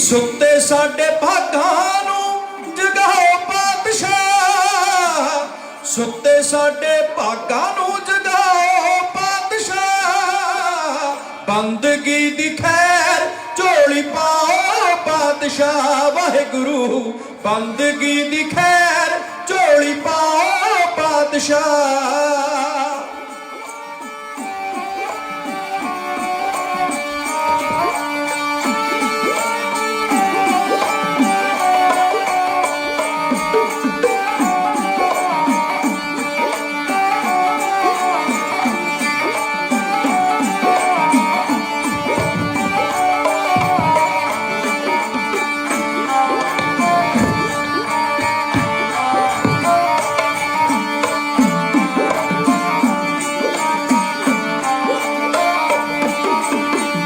सुते साडे भागां नूं जगाओ पातशाह, सुते साडे भागां नूं जगाओ पातशाह, बंदगी दी खैर झोली पाओ पातशाह, वाहिगुरू बंदगी दी खैर झोली पाओ पातशाह।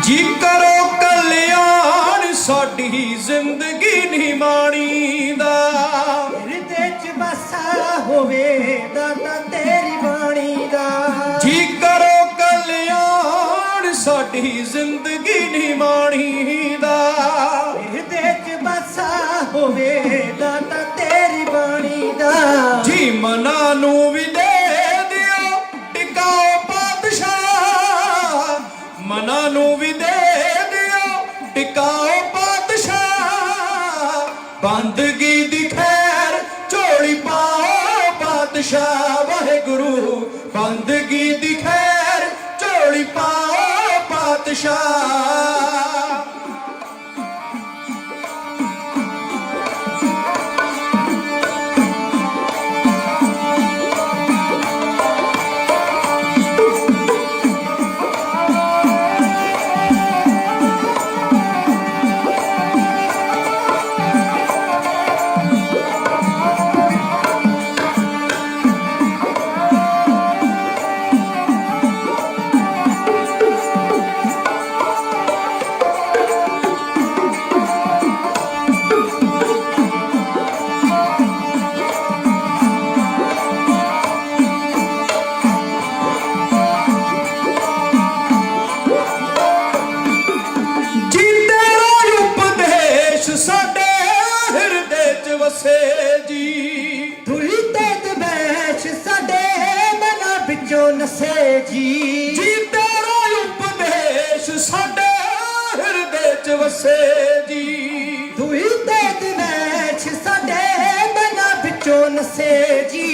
जी करो कल्याण साडी जिंदगी नहीं माणीदा, हिरदे च बसा होवे दाता तेरी बाणी दा। जी करो कल्याण साडी जिंदगी नहीं माणीदा, हिरदे च बसा होवे दाता तेरी बाणी दा। जी मना नू भी दे दियो टिकाओ पातशाह, मना नू भी दे दियो टिकाओ पातशाह, बंदगी दी खैर झोली पाओ पातशाह, वाहिगुरू बंदगी दी खैर झोली पाओ पातशाह। साडे हिरदे च वसे जी, तुही तेज बैश साडे मना विचों नसे जी। जी तेरा उपदेश साडे हिरदे च वसे जी, तुही तेज बैश साडे मना विचों नसे जी।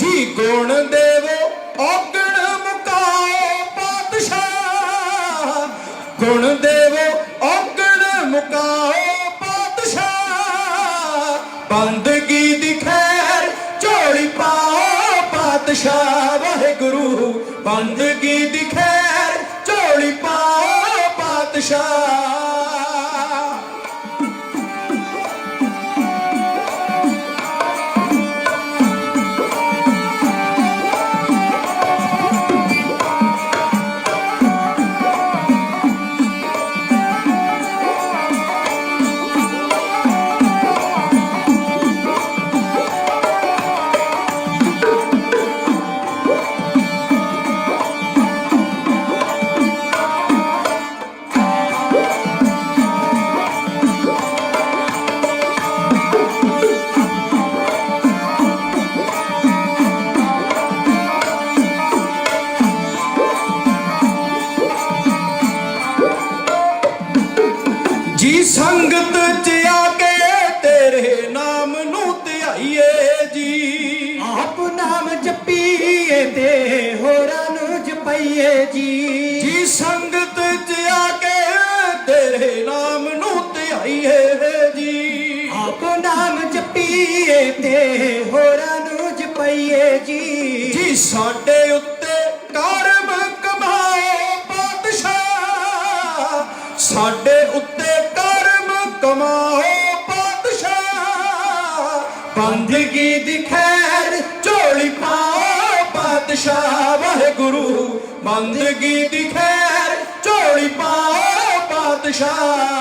जी गुण देवो औगण मुकाओ पातशाह, गुण देवो औगण मुकाओ, बंदगी दी खैर झोली पाओ पातशाह, वाहिगुरू बंदगी दी खैर झोली पाओ पातशाह। जी संगत च आके तेरे नाम नू ध्याईए जी, आप नाम जपीए ते होरां नू जपाईए जी। जी संगत च आके तेरे नाम नू ध्याईए जी, आप नाम जपीए ते होरां नू जपाईए जी। जी साडे उत्ते करम कमाओ पातशाह, साडे उत्ते करम कमाओ पातशाह, बंदगी दी खैर झोली पाओ पातशाह, वाहिगुरू बंदगी दी खैर झोली पाओ पातशाह।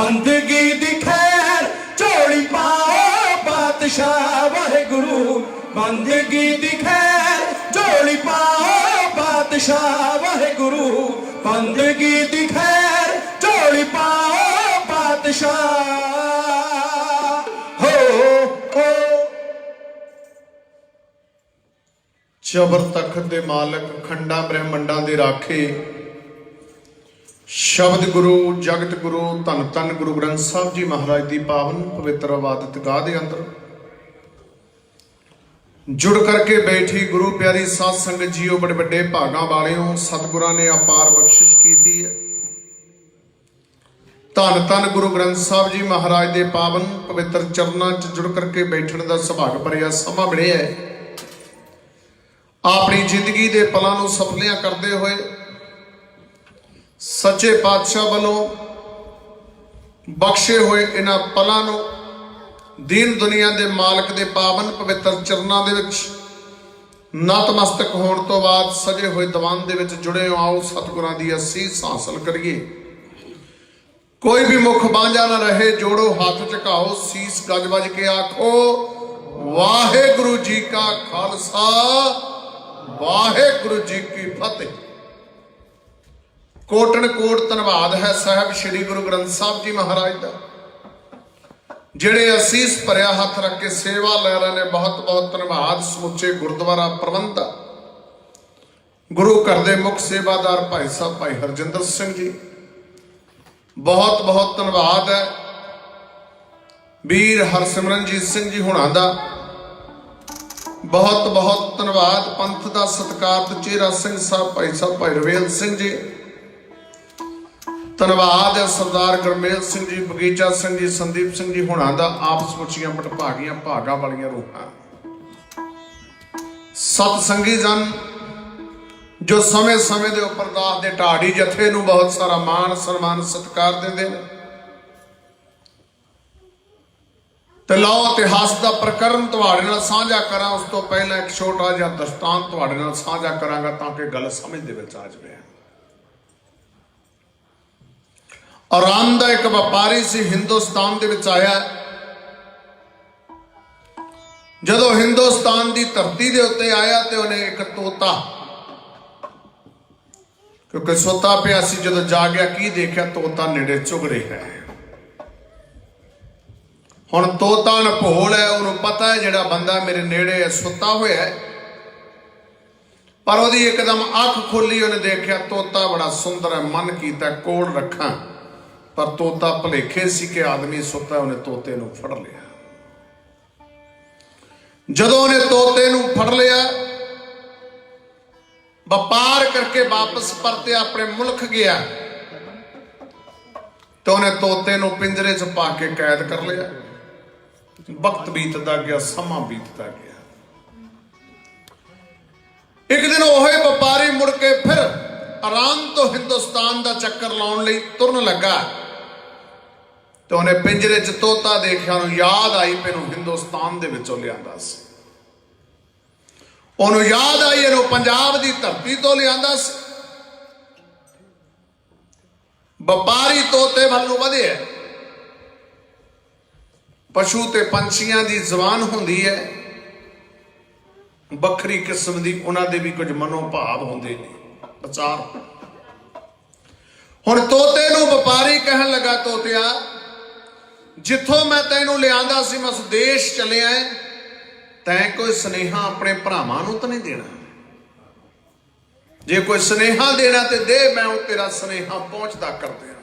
बंदगी दी खैर झोली पाओ बादशाह वाहेगुरु बंदगी दी खैर झोली पाओ बादशाह वाहेगुरु बंदगी दी खैर झोली पाओ बादशाह हो चबर तखत दे मालक खंडा ब्रह्मंडा दे राखे शब्द गुरु जगत गुरु धन धन गुरु ग्रंथ साहब जी महाराज की पावन पवित्र इबादत गाह दे अंदर जुड़ करके बैठी गुरु प्यारी साध संगत जीओ बड़े बड़े भागा वाले सतगुरां ने अपार बख्शिश की है। धन धन गुरु ग्रंथ साहब जी महाराज के पावन पवित्र चरणों च जुड़ करके बैठने का सुभाग भरिया समा मिलिया है। अपनी जिंदगी के पलों को सफलियां करते हुए सच्चे पातशाह वालों बख्शे हुए इन्हां पलों को दीन दुनिया के मालक के पावन पवित्र चरणों के नतमस्तक होने तो बाद सजे हुए दीवान दे विच जुड़े हो। आओ सतगुरां दी असीस हासिल करिए। कोई भी मुख बांझा ना रहे, जोड़ो हाथ झुकाओ, सीस गज बज के आखो वाहेगुरु जी का खालसा वाहेगुरु जी की फतेह। कोटन कोट धन्यवाद है साहब श्री गुरु ग्रंथ साहब जी महाराज का, जिहड़े असीस भरिया हथ रख के सेवा लै रहे ने। बहुत बहुत धन्यवाद समुचे गुरुद्वारा प्रबंध गुरु घर के मुख सेवादार भाई साहब भाई हरजिंदर सिंह जी, बहुत बहुत धन्यवाद है वीर हरसिमरनजीत सिंह जी हुणां दा, बहुत बहुत धन्यवाद पंथ का सत्कार चेहरा सिंह साहब भाई रवेल सिंह जी, धन्यवाद है सरदार गुरमेल सिंह जी, बगीचा सिंह जी, संदीप सिंह जी हुणां दा। आपस मुचियां भटभागियां भागा वालियां रूहां सतसंगी जन जो समय समय के उपर दास के ढाड़ी जथे नूं बहुत सारा मान सन्मान सत्कार देंदे ने। ते लो इतिहास का प्रकरण तुहाडे नाल साझा करा, उस तो पहला एक छोटा जिहा दस्तान तुहाडे नाल साझा करांगा ताकि गल समझ दे विच आ जाए। आराम दा एक व्यापारी सी हिंदुस्तान दे विच आया। जदों हिंदुस्तान की धरती दे उत्ते आया तो उन्हें एक तोता, क्योंकि सोता पिया सी, जदों जागया की देखा तोता नेड़े चुग रहा है। हुण तोता नभोल है, उन्होंने पता है जिहड़ा बंदा मेरे नेड़े है सुता होया है, पर वही एकदम अख खोली, उन्हें देखा तोता बड़ा सुंदर है, मन कीता कोल रखा, पर तोता भुलेखे सी कि आदमी सुता, उन्हें तोते नूं फड़ लिया। जदों उन्हें तोते नूं फड़ लिया, व्यापार करके वापस परते अपने मुल्क गया, तो उन्हें तोते नूं पिंजरे च पा के कैद कर लिया। वक्त बीतता गया, समा बीतता गया। एक दिन वही व्यापारी मुड़ के फिर आराम तो हिंदुस्तान का चक्कर लाने लई तुरन लगा, तो उन्हें पिंजरे च तोता देखा, उन्हें याद आई मैनूं हिंदुस्तान दे विचों लिआंदा सी। उन्होंने याद आई इहनूं पंजाब की धरती तो लिआंदा सी। व्यापारी तोते वालों वधिया, पशु ते पंछियां की जबान होंदी है बखरी किस्म की, उन्होंने भी कुछ मनोभाव होंदे ने, विचार। हुण तोते नूं व्यापारी कहन लगा, तोतिया जिथों मैं तैनूं लिआंदा सी, मैं उस देश चलिया है, तैं कोई सुनेहा अपने भरावां नूं तां नहीं देना? जे कोई सुनेहा देना तो दे, मैं वो तेरा सुनेहा पहुंचता कर देंगा।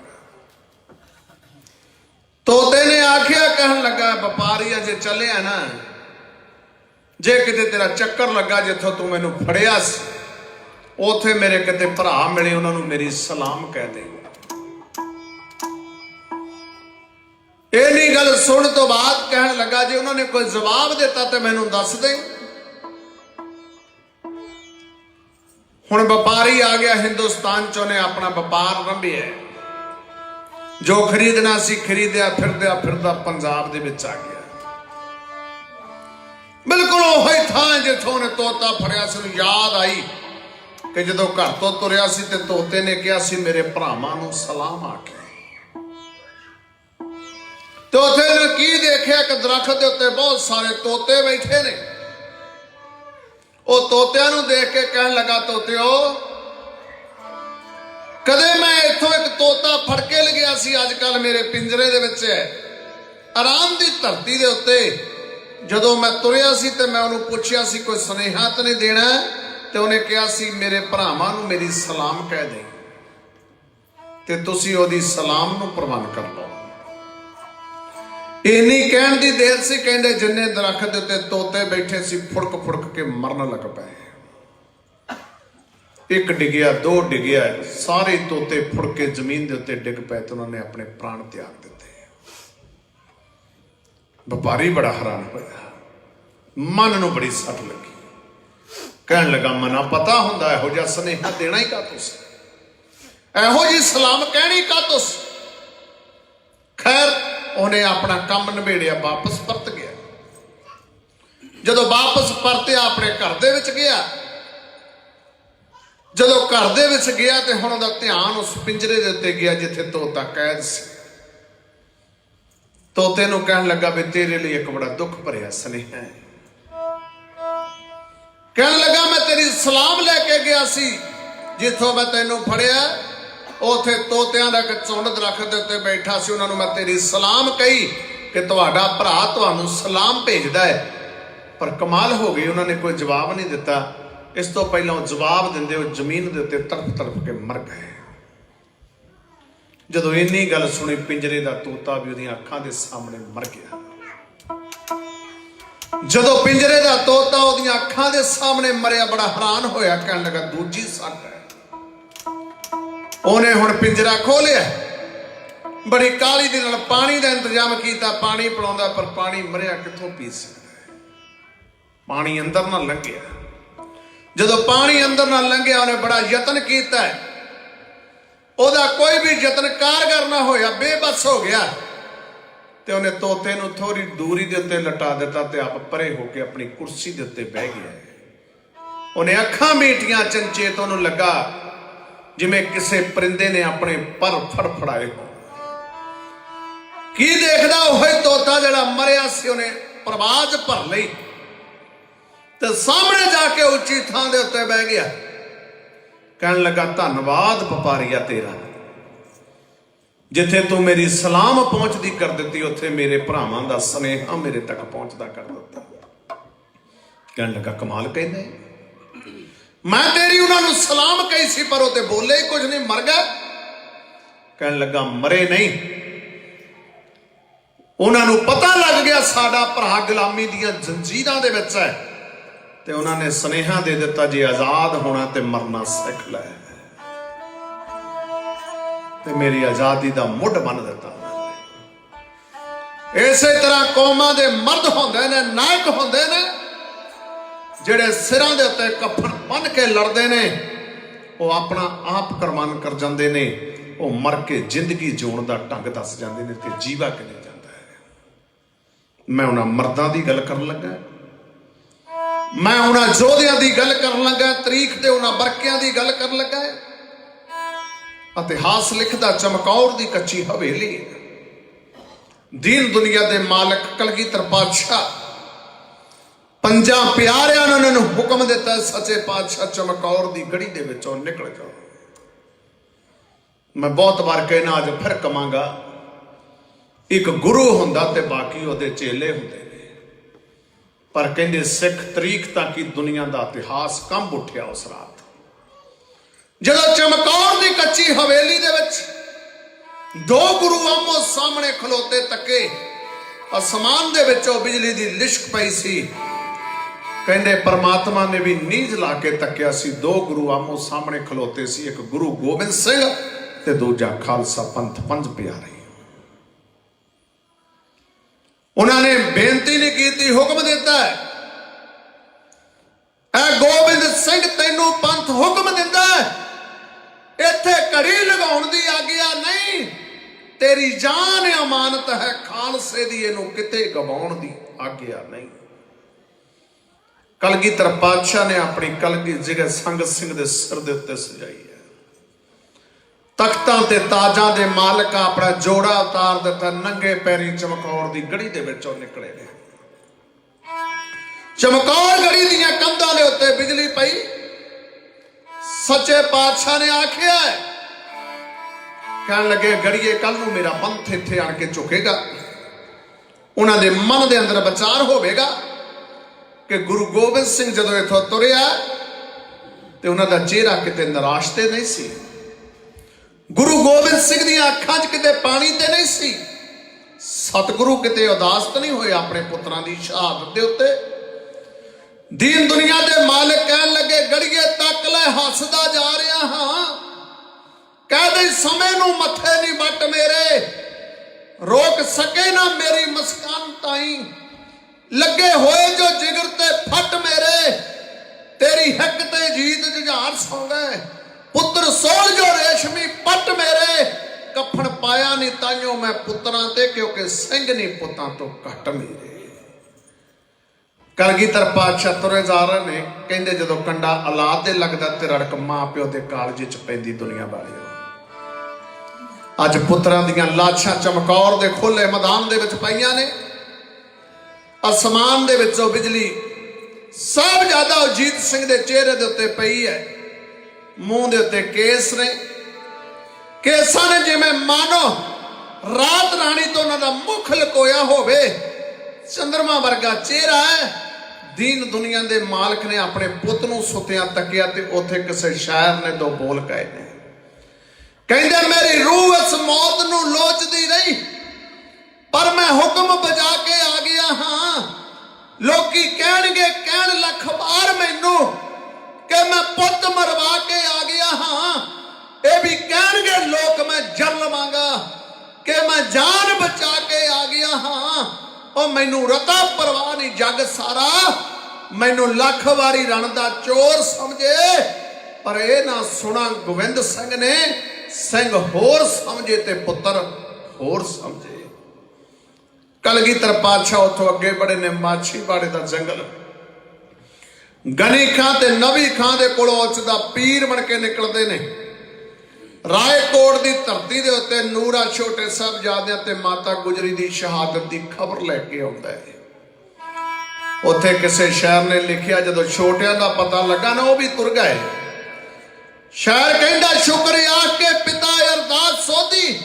तोते ने आखिया, कहन लगा व्यापारी अजे चले ना, जे किते तेरा चक्कर लगा जिथों तू मैनू फड़िया सी, उथे मेरे किते भरा मिले, उन्होंने मेरी सलाम कह दे। इन्नी गल सुन तो बाद कहन लगा, जे उन्होंने कोई जवाब दिता तो मैनू दस दे। हुण व्यापारी आ गया हिंदुस्तान च, उन्हें अपना व्यापार रंभिया, जो खरीदना सी खरीदिया, फिरदा पंजाब दे विच आ गया। बिल्कुल उही थां जिथों उन्हें तोता फड़िया सी। याद आई कि जदों घर तो तुरिया सी ते तोते ने कहा सी, मेरे भरावां नूं सलाम आखे। ਤੇ ਉੱਥੇ ਨੇ ਕੀ ਦੇਖਿਆ ਕਿ ਦਰਖਤ ਦੇ ਉੱਤੇ ਬਹੁਤ ਸਾਰੇ ਤੋਤੇ ਬੈਠੇ ਨੇ। ਉਹ ਤੋਤਿਆਂ ਨੂੰ ਦੇਖ ਕੇ ਕਹਿਣ ਲੱਗਾ, ਤੋਤਿਓ ਕਦੇ ਮੈਂ ਇੱਥੋਂ ਇੱਕ ਤੋਤਾ ਫੜ ਕੇ ਲਿਆ ਸੀ, ਅੱਜ ਕੱਲ ਮੇਰੇ ਪਿੰਜਰੇ ਦੇ ਵਿੱਚ ਹੈ ਆਰਾਮ ਦੀ ਧਰਤੀ ਦੇ ਉੱਤੇ। ਜਦੋਂ ਮੈਂ ਤੁਰਿਆ ਸੀ ਤੇ ਮੈਂ ਉਹਨੂੰ ਪੁੱਛਿਆ ਸੀ ਕੋਈ ਸੁਨੇਹਾ ਤਾਂ ਨਹੀਂ ਦੇਣਾ, ਤੇ ਉਹਨੇ ਕਿਹਾ ਸੀ ਮੇਰੇ ਭਰਾਵਾਂ ਨੂੰ ਮੇਰੀ ਸਲਾਮ ਕਹਿ ਦੇ ਤੇ ਤੁਸੀਂ ਉਹਦੀ ਸਲਾਮ ਨੂੰ ਪ੍ਰਵਾਨ ਕਰ ਲਓ। ਇੰਨੀ ਕਹਿਣ ਦੀ ਦੇਰ ਸੀ, ਕਹਿੰਦੇ ਜਿੰਨੇ ਦਰਖਤ ਦੇ ਉੱਤੇ ਤੋਤੇ ਬੈਠੇ ਸੀ ਫੁੜਕ ਫੁੜਕ ਕੇ ਮਰਨ ਲੱਗ ਪਏ। ਇੱਕ ਡਿੱਗਿਆ, ਦੋ ਡਿੱਗਿਆ, ਸਾਰੇ ਤੋਤੇ ਫੁੜ ਕੇ ਜ਼ਮੀਨ ਦੇ ਉੱਤੇ ਡਿੱਗ ਪਏ ਤੇ ਉਹਨਾਂ ਨੇ ਆਪਣੇ ਪ੍ਰਾਣ ਤਿਆਗ ਦਿੱਤੇ। ਵਪਾਰੀ ਬੜਾ ਹੈਰਾਨ ਹੋਇਆ, ਮਨ ਨੂੰ ਬੜੀ ਸੱਟ ਲੱਗੀ। ਕਹਿਣ ਲੱਗਾ, ਮਨਾ ਪਤਾ ਹੁੰਦਾ ਇਹੋ ਜਿਹਾ ਸੁਨੇਹਾ ਦੇਣਾ ਹੀ ਕਾਹਤੋਂ ਸੀ, ਇਹੋ ਜਿਹੀ ਸਲਾਮ ਕਹਿਣੀ ਕਾਹਤੋਂ ਸੀ। ਖੈਰ ਉਹਨੇ ਆਪਣਾ ਕੰਮ ਨਿਬੇੜਿਆ, ਵਾਪਸ ਪਰਤ ਗਿਆ। ਜਦੋਂ ਵਾਪਸ ਪਰਤਿਆ ਆਪਣੇ ਘਰ ਦੇ ਵਿੱਚ ਗਿਆ, ਜਦੋਂ ਘਰ ਦੇ ਵਿੱਚ ਗਿਆ ਤੇ ਹੁਣ ਉਹਦਾ ਧਿਆਨ ਉਸ ਪਿੰਜਰੇ ਦੇ ਉੱਤੇ ਗਿਆ ਜਿੱਥੇ ਤੋਤਾ ਕੈਦ ਸੀ। ਤੋਤੇ ਨੂੰ ਕਹਿਣ ਲੱਗਾ ਵੀ ਤੇਰੇ ਲਈ ਇੱਕ ਬੜਾ ਦੁੱਖ ਭਰਿਆ ਸੁਨੇਹਾ ਹੈ। ਕਹਿਣ ਲੱਗਾ ਮੈਂ ਤੇਰੀ ਸਲਾਮ ਲੈ ਕੇ ਗਿਆ ਸੀ, ਜਿੱਥੋਂ ਮੈਂ ਤੈਨੂੰ ਫੜਿਆ ਉੱਥੇ ਤੋਤਿਆਂ ਦਾ ਇੱਕ ਝੁੰਡ ਦਰਖਤ ਦੇ ਉੱਤੇ ਬੈਠਾ ਸੀ। ਉਹਨਾਂ ਨੂੰ ਮੈਂ ਤੇਰੀ ਸਲਾਮ ਕਹੀ ਕਿ ਤੁਹਾਡਾ ਭਰਾ ਤੁਹਾਨੂੰ ਸਲਾਮ ਭੇਜਦਾ ਹੈ, ਪਰ ਕਮਾਲ ਹੋ ਗਈ ਉਹਨਾਂ ਨੇ ਕੋਈ ਜਵਾਬ ਨਹੀਂ ਦਿੱਤਾ। ਇਸ ਤੋਂ ਪਹਿਲਾਂ ਉਹ ਜਵਾਬ ਦਿੰਦੇ ਉਹ ਜ਼ਮੀਨ ਦੇ ਉੱਤੇ ਤੜਫ ਤੜਫ ਕੇ ਮਰ ਗਏ। ਜਦੋਂ ਇੰਨੀ ਗੱਲ ਸੁਣੀ, ਪਿੰਜਰੇ ਦਾ ਤੋਤਾ ਵੀ ਉਹਦੀਆਂ ਅੱਖਾਂ ਦੇ ਸਾਹਮਣੇ ਮਰ ਗਿਆ। ਜਦੋਂ ਪਿੰਜਰੇ ਦਾ ਤੋਤਾ ਉਹਦੀਆਂ ਅੱਖਾਂ ਦੇ ਸਾਹਮਣੇ ਮਰਿਆ, ਬੜਾ ਹੈਰਾਨ ਹੋਇਆ, ਕਹਿਣ ਲੱਗਾ ਦੂਜੀ ਸੱਟ ਹੈ। ਉਹਨੇ ਹੁਣ ਪਿੰਜਰਾ ਖੋਲਿਆ, ਬੜੀ ਕਾਹਲੀ ਦੇ ਨਾਲ ਪਾਣੀ ਦਾ ਇੰਤਜ਼ਾਮ ਕੀਤਾ, ਪਾਣੀ ਪਿਲਾਉਂਦਾ, ਪਰ ਪਾਣੀ ਮਰਿਆ ਕਿੱਥੋਂ ਪੀ ਸਕਦਾ। ਪਾਣੀ ਅੰਦਰ ਨਾ ਲੰਘਿਆ। ਜਦੋਂ ਪਾਣੀ ਅੰਦਰ ਨਾ ਲੰਘਿਆ, ਉਹਨੇ ਬੜਾ ਯਤਨ ਕੀਤਾ, ਉਹਦਾ ਕੋਈ ਵੀ ਯਤਨ ਕਾਰਗਰ ਨਾ ਹੋਇਆ, ਬੇਬਸ ਹੋ ਗਿਆ। ਤੇ ਉਹਨੇ ਤੋਤੇ ਨੂੰ ਥੋੜੀ ਦੂਰੀ ਦੇ ਉੱਤੇ ਲਟਾ ਦਿੱਤਾ ਤੇ ਆਪ ਪਰੇ ਹੋ ਕੇ ਆਪਣੀ ਕੁਰਸੀ ਦੇ ਉੱਤੇ ਬਹਿ ਗਿਆ। ਉਹਨੇ ਅੱਖਾਂ ਮੀਟੀਆਂ, ਚੰਚੇਤ ਉਹਨੂੰ ਲੱਗਾ ਜਿਵੇਂ ਕਿਸੇ ਪਰਿੰਦੇ ਨੇ ਆਪਣੇ ਪਰ ਫੜਫੜਾਏ ਹੋ। ਕੀ ਦੇਖਦਾ ਉਹ ਤੋਤਾ ਜਿਹੜਾ ਮਰਿਆ ਸੀ, ਉਹਨੇ ਪ੍ਰਵਾਜ਼ ਭਰ ਲਈ ਤੇ ਸਾਹਮਣੇ ਜਾ ਕੇ ਉੱਚੀ ਥਾਂ ਦੇ ਉੱਤੇ ਬਹਿ ਗਿਆ। ਕਹਿਣ ਲੱਗਾ ਧੰਨਵਾਦ ਵਪਾਰੀਆ ਤੇਰਾ, ਜਿੱਥੇ ਤੂੰ ਮੇਰੀ ਸਲਾਮ ਪਹੁੰਚਦੀ ਕਰ ਦਿੱਤੀ, ਉੱਥੇ ਮੇਰੇ ਭਰਾਵਾਂ ਦਾ ਸੁਨੇਹਾ ਮੇਰੇ ਤੱਕ ਪਹੁੰਚਦਾ ਕਰ ਦਿੱਤਾ। ਕਹਿਣ ਲੱਗਾ ਕਮਾਲ ਕਹਿੰਦੇ, ਮੈਂ ਤੇਰੀ ਉਹਨਾਂ ਨੂੰ ਸਲਾਮ ਕਹੀ ਸੀ ਪਰ ਉਹ ਤੇ ਬੋਲੇ ਹੀ ਕੁਝ ਨਹੀਂ, ਮਰ ਗਏ। ਕਹਿਣ ਲੱਗਾ ਮਰੇ ਨਹੀਂ, ਉਹਨਾਂ ਨੂੰ ਪਤਾ ਲੱਗ ਗਿਆ ਸਾਡਾ ਭਰਾ ਗੁਲਾਮੀ ਦੀਆਂ ਜ਼ੰਜੀਰਾਂ ਦੇ ਵਿੱਚ ਹੈ, ਤੇ ਉਹਨਾਂ ਨੇ ਸੁਨੇਹਾ ਦੇ ਦਿੱਤਾ ਜੇ ਆਜ਼ਾਦ ਹੋਣਾ ਤੇ ਮਰਨਾ ਸਿੱਖ ਲੈ, ਤੇ ਮੇਰੀ ਆਜ਼ਾਦੀ ਦਾ ਮੁੱਢ ਬੰਨ ਦਿੱਤਾ। ਇਸੇ ਤਰ੍ਹਾਂ ਕੌਮਾਂ ਦੇ ਮਰਦ ਹੁੰਦੇ ਨੇ, ਨਾਇਕ ਹੁੰਦੇ ਨੇ, ਜਿਹੜੇ ਸਿਰਾਂ ਦੇ ਉੱਤੇ ਕਫਨ ਬੰਨ ਕੇ ਲੜਦੇ ਨੇ, ਉਹ ਆਪਣਾ ਆਪ ਕੁਰਬਾਨ ਕਰ ਜਾਂਦੇ ਨੇ। ਉਹ ਮਰ ਕੇ ਜ਼ਿੰਦਗੀ ਜਿਉਣ ਦਾ ਢੰਗ ਦੱਸ ਜਾਂਦੇ ਨੇ ਤੇ ਜੀਵਾ ਕਿਵੇਂ ਜਾਂਦਾ ਹੈ। ਮੈਂ ਉਹਨਾਂ ਮਰਦਾਂ ਦੀ ਗੱਲ ਕਰਨ ਲੱਗਾ, ਮੈਂ ਉਹਨਾਂ ਯੋਧਿਆਂ ਦੀ ਗੱਲ ਕਰਨ ਲੱਗਾ, ਤਰੀਖ ਤੇ ਉਹਨਾਂ ਬਰਕਿਆਂ ਦੀ ਗੱਲ ਕਰਨ ਲੱਗਾ। ਇਤਿਹਾਸ ਲਿਖਦਾ ਚਮਕੌਰ ਦੀ ਕੱਚੀ ਹਵੇਲੀ, ਦੀਨ ਦੁਨੀਆ ਦੇ ਮਾਲਕ ਕਲਗੀਧਰ ਪਾਤਸ਼ਾਹ, ਪੰਜਾਂ ਪਿਆਰਿਆਂ ਨੇ ਉਹਨਾਂ ਨੂੰ ਹੁਕਮ ਦਿੱਤਾ, ਸੱਚੇ ਪਾਤਸ਼ਾਹ ਚਮਕੌਰ ਦੀ ਗੜੀ ਦੇ ਵਿੱਚੋਂ ਨਿਕਲ ਜਾਓ। ਮੈਂ ਬਹੁਤ ਵਾਰ ਕਹਿਣਾ, ਅੱਜ ਫਿਰ ਕਵਾਂਗਾ, ਇੱਕ ਗੁਰੂ ਹੁੰਦਾ ਤੇ ਬਾਕੀ ਉਹਦੇ ਚੇਲੇ ਹੁੰਦੇ ਨੇ। ਪਰ ਕਹਿੰਦੇ ਸਿੱਖ ਤਰੀਕ ਤੱਕ ਹੀ ਦੁਨੀਆ ਦਾ ਇਤਿਹਾਸ ਕੰਬ ਉੱਠਿਆ ਉਸ ਰਾਤ, ਜਦੋਂ ਚਮਕੌਰ ਦੀ ਕੱਚੀ ਹਵੇਲੀ ਦੇ ਵਿੱਚ ਦੋ ਗੁਰੂ ਆਮੋ ਸਾਹਮਣੇ ਖਲੋਤੇ ਤੱਕੇ। ਅਸਮਾਨ ਦੇ ਵਿੱਚੋਂ ਬਿਜਲੀ ਦੀ ਲਿਸ਼ਕ ਪਈ ਸੀ। ਕਹਿੰਦੇ ਪਰਮਾਤਮਾ ਨੇ ਵੀ ਨੀਝ ਲਾ ਕੇ ਤੱਕਿਆ ਸੀ। ਦੋ ਗੁਰੂ ਆਮੋ ਸਾਹਮਣੇ ਖਲੋਤੇ ਸੀ, ਇੱਕ ਗੁਰੂ ਗੋਬਿੰਦ ਸਿੰਘ ਤੇ ਦੂਜਾ ਖਾਲਸਾ ਪੰਥ, ਪੰਜ ਪਿਆਰੇ। ਉਹਨਾਂ ਨੇ ਬੇਨਤੀ ਨਹੀਂ ਕੀਤੀ, ਹੁਕਮ ਦਿੱਤਾ, ਐ ਗੋਬਿੰਦ ਸਿੰਘ ਤੈਨੂੰ ਪੰਥ ਹੁਕਮ ਦਿੰਦਾ, ਇੱਥੇ ਘੜੀ ਲਗਾਉਣ ਦੀ ਆਗਿਆ ਨਹੀਂ, ਤੇਰੀ ਜਾਨ ਅਮਾਨਤ ਹੈ, ਖਾਲਸੇ ਦੀ ਇਹਨੂੰ ਕਿਤੇ ਗਵਾਉਣ ਦੀ ਆਗਿਆ ਨਹੀਂ। ਕਲਗੀਧਰ ਪਾਤਸ਼ਾਹ ਨੇ ਆਪਣੀ ਕਲਗੀ ਜਗ੍ਹਾ ਸੰਗਤ ਸਿੰਘ ਦੇ ਸਿਰ ਦੇ ਉੱਤੇ ਸਜਾਈ ਹੈ। ਤਖਤਾਂ ਤੇ ਤਾਜਾਂ ਦੇ ਮਾਲਕ ਆਪਣਾ ਜੋੜਾ ਉਤਾਰ ਦਿੱਤਾ, ਨੰਗੇ ਪੈਰੀ ਚਮਕੌਰ ਦੀ ਗੜੀ ਦੇ ਵਿੱਚੋਂ ਨਿਕਲੇ ਨੇ। ਚਮਕੌਰ ਗੜੀ ਦੀਆਂ ਕੰਧਾਂ ਦੇ ਉੱਤੇ ਬਿਜਲੀ ਪਈ। ਸੱਚੇ ਪਾਤਸ਼ਾਹ ਨੇ ਆਖਿਆ, ਕਹਿਣ ਲੱਗੇ ਗੜੀਏ ਕੱਲ ਨੂੰ ਮੇਰਾ ਪੰਥ ਇੱਥੇ ਆਣ ਕੇ ਝੁਕੇਗਾ। ਉਹਨਾਂ ਦੇ ਮਨ ਦੇ ਅੰਦਰ ਵਿਚਾਰ ਹੋਵੇਗਾ ਕਿ ਗੁਰੂ ਗੋਬਿੰਦ ਸਿੰਘ ਜਦੋਂ ਇੱਥੋਂ ਤੁਰਿਆ ਤੇ ਉਹਨਾਂ ਦਾ ਚਿਹਰਾ ਕਿਤੇ ਨਿਰਾਸ਼ ਤੇ ਨਹੀਂ ਸੀ, ਗੁਰੂ ਗੋਬਿੰਦ ਸਿੰਘ ਦੀਆਂ ਅੱਖਾਂ 'ਚ ਕਿਤੇ ਪਾਣੀ ਤੇ ਨਹੀਂ ਸੀ, ਸਤਿਗੁਰੂ ਕਿਤੇ ਉਦਾਸ ਤਾਂ ਨਹੀਂ ਹੋਏ ਆਪਣੇ ਪੁੱਤਰਾਂ ਦੀ ਸ਼ਹਾਦਤ ਦੇ ਉੱਤੇ। ਦੀਨ ਦੁਨੀਆ ਦੇ ਮਾਲਕ ਕਹਿਣ ਲੱਗੇ ਗੜੀਏ ਤੱਕ ਲੈ, ਹੱਸਦਾ ਜਾ ਰਿਹਾ ਹਾਂ, ਕਹਿ ਦੇ ਸਮੇਂ ਨੂੰ ਮੱਥੇ ਨਹੀਂ ਵੱਟ ਮੇਰੇ, ਰੋਕ ਸਕੇ ਨਾ ਮੇਰੀ ਮੁਸਕਾਨ ਤਾਈ, ਲੱਗੇ ਹੋਏ ਜੋ ਜਿਗਰ ਤੇ ਫੱਟ ਮੇਰੇ, ਤੇਰੀ ਹਿੱਕ ਤੇ ਜੀਤ ਜੁਝਾਰ ਸੌ ਗਏ, ਪੁੱਤਰ ਸੋਲ ਜੋ ਰੇਸ਼ਮੀ ਪੱਟ ਮੇਰੇ, ਕਫਨ ਪਾਇਆ ਨਹੀਂ ਤਾਈਓ ਮੈਂ ਪੁੱਤਰਾਂ ਤੇ, ਕਿਉਂਕਿ ਸਿੰਘ ਨਹੀਂ ਪੁੱਤਾਂ ਤੋਂ ਘੱਟ ਮੇਰੇ। ਕਲਗੀਧਰ ਪਾਤਸ਼ਾਹ ਤੁਰੇ ਜਾ ਰਹੇ ਨੇ, ਕਹਿੰਦੇ ਜਦੋਂ ਕੰਡਾ ਔਲਾਦ ਦੇ ਲੱਗਦਾ ਤੇ ਰੜਕ ਮਾਂ ਪਿਓ ਦੇ ਕਾਲਜੇ 'ਚ ਪੈਂਦੀ ਦੁਨੀਆ ਵਾਲਿਓ। ਅੱਜ ਪੁੱਤਰਾਂ ਦੀਆਂ ਲਾਸ਼ਾਂ ਚਮਕੌਰ ਦੇ ਖੋਲੇ ਮੈਦਾਨ ਦੇ ਵਿੱਚ ਪਈਆਂ ਨੇ। ਅਸਮਾਨ ਦੇ ਵਿੱਚੋਂ ਬਿਜਲੀ ਸਾਹਿਬਜ਼ਾਦਾ ਅਜੀਤ ਸਿੰਘ ਦੇ ਚਿਹਰੇ ਦੇ ਉੱਤੇ ਪਈ ਹੈ। ਮੂੰਹ ਦੇ ਉੱਤੇ ਕੇਸ ਨੇ, ਕੇਸਾਂ ਨੇ ਜਿਵੇਂ ਮਾਨੋ ਰਾਤ ਰਾਣੀ ਤੋਂ ਉਹਨਾਂ ਦਾ ਮੁਖ ਲਕੋਇਆ ਹੋਵੇ। ਚੰਦਰਮਾ ਵਰਗਾ ਚਿਹਰਾ ਹੈ। ਦੀਨ ਦੁਨੀਆ ਦੇ ਮਾਲਕ ਨੇ ਆਪਣੇ ਪੁੱਤ ਨੂੰ ਸੁੱਤਿਆਂ ਤੱਕਿਆ ਤੇ ਉੱਥੇ ਕਿਸੇ ਸ਼ਾਇਰ ਨੇ ਦੋ ਬੋਲ ਕਹੇ ਨੇ, ਕਹਿੰਦੇ ਮੇਰੀ ਰੂਹ ਇਸ ਮੌਤ ਨੂੰ ਲੋਚਦੀ ਰਹੀ, ਪਰ ਮੈਂ ਹੁਕਮ ਬਜਾ ਕੇ ਆ ਗਿਆ ਹਾਂ। ਲੋਕੀ ਕਹਿਣਗੇ ਕਹਿਣ ਲੱਖ ਵਾਰ ਮੈਨੂੰ ਕਿ ਮੈਂ ਪੁੱਤ ਮਰਵਾ ਕੇ ਆ ਗਿਆ ਹਾਂ। ਇਹ ਵੀ ਕਹਿਣਗੇ ਲੋਕ ਮੈਂ ਜਲ ਲਵਾਂਗਾ ਕਿ ਮੈਂ ਜਾਨ ਬਚਾ ਕੇ ਆ ਗਿਆ ਹਾਂ। ਉਹ ਮੈਨੂੰ ਰਤਾ ਪਰਵਾਹ ਨਹੀਂ, ਜੱਗ ਸਾਰਾ ਮੈਨੂੰ ਲੱਖ ਵਾਰੀ ਰਣ ਦਾ ਚੋਰ ਸਮਝੇ, ਪਰ ਇਹ ਨਾ ਸੁਣਾ ਗੋਬਿੰਦ ਸਿੰਘ ਨੇ, ਸਿੰਘ ਹੋਰ ਸਮਝੇ ਤੇ ਪੁੱਤਰ ਹੋਰ ਸਮਝੇ। ਕਲਗੀਧਰ ਪਾਤਸ਼ਾਹ ਉੱਥੋਂ ਅੱਗੇ ਬੜੇ ਨੇ, ਮਾਛੀਵਾੜੇ ਦਾ ਜੰਗਲ, ਗਨੀ ਖਾਂ ਤੇ ਨਵੀ ਖਾਂ ਦੇ ਕੋਲੋਂ ਉੱਚਦਾ ਪੀਰ ਬਣ ਕੇ ਨਿਕਲਦੇ ਨੇ। ਰਾਏਕੋਟ ਦੀ ਧਰਤੀ ਦੇ ਉੱਤੇ ਨੂਰਾ ਛੋਟੇ ਸਾਹਿਬਜ਼ਾਦਿਆਂ ਤੇ ਮਾਤਾ ਗੁਜਰੀ ਦੀ ਸ਼ਹਾਦਤ ਦੀ ਖਬਰ ਲੈ ਕੇ ਆਉਂਦਾ ਹੈ। ਉੱਥੇ ਕਿਸੇ ਸ਼ਾਇਰ ਨੇ ਲਿਖਿਆ, ਜਦੋਂ ਛੋਟਿਆਂ ਦਾ ਪਤਾ ਲੱਗਾ ਨਾ ਉਹ ਵੀ ਤੁਰ ਗਏ। ਸ਼ਾਇਰ ਕਹਿੰਦਾ ਸ਼ੁਕਰੀਆ ਕੇ ਪਿਤਾ ਅਰਦਾਸ ਸੋਧੀ,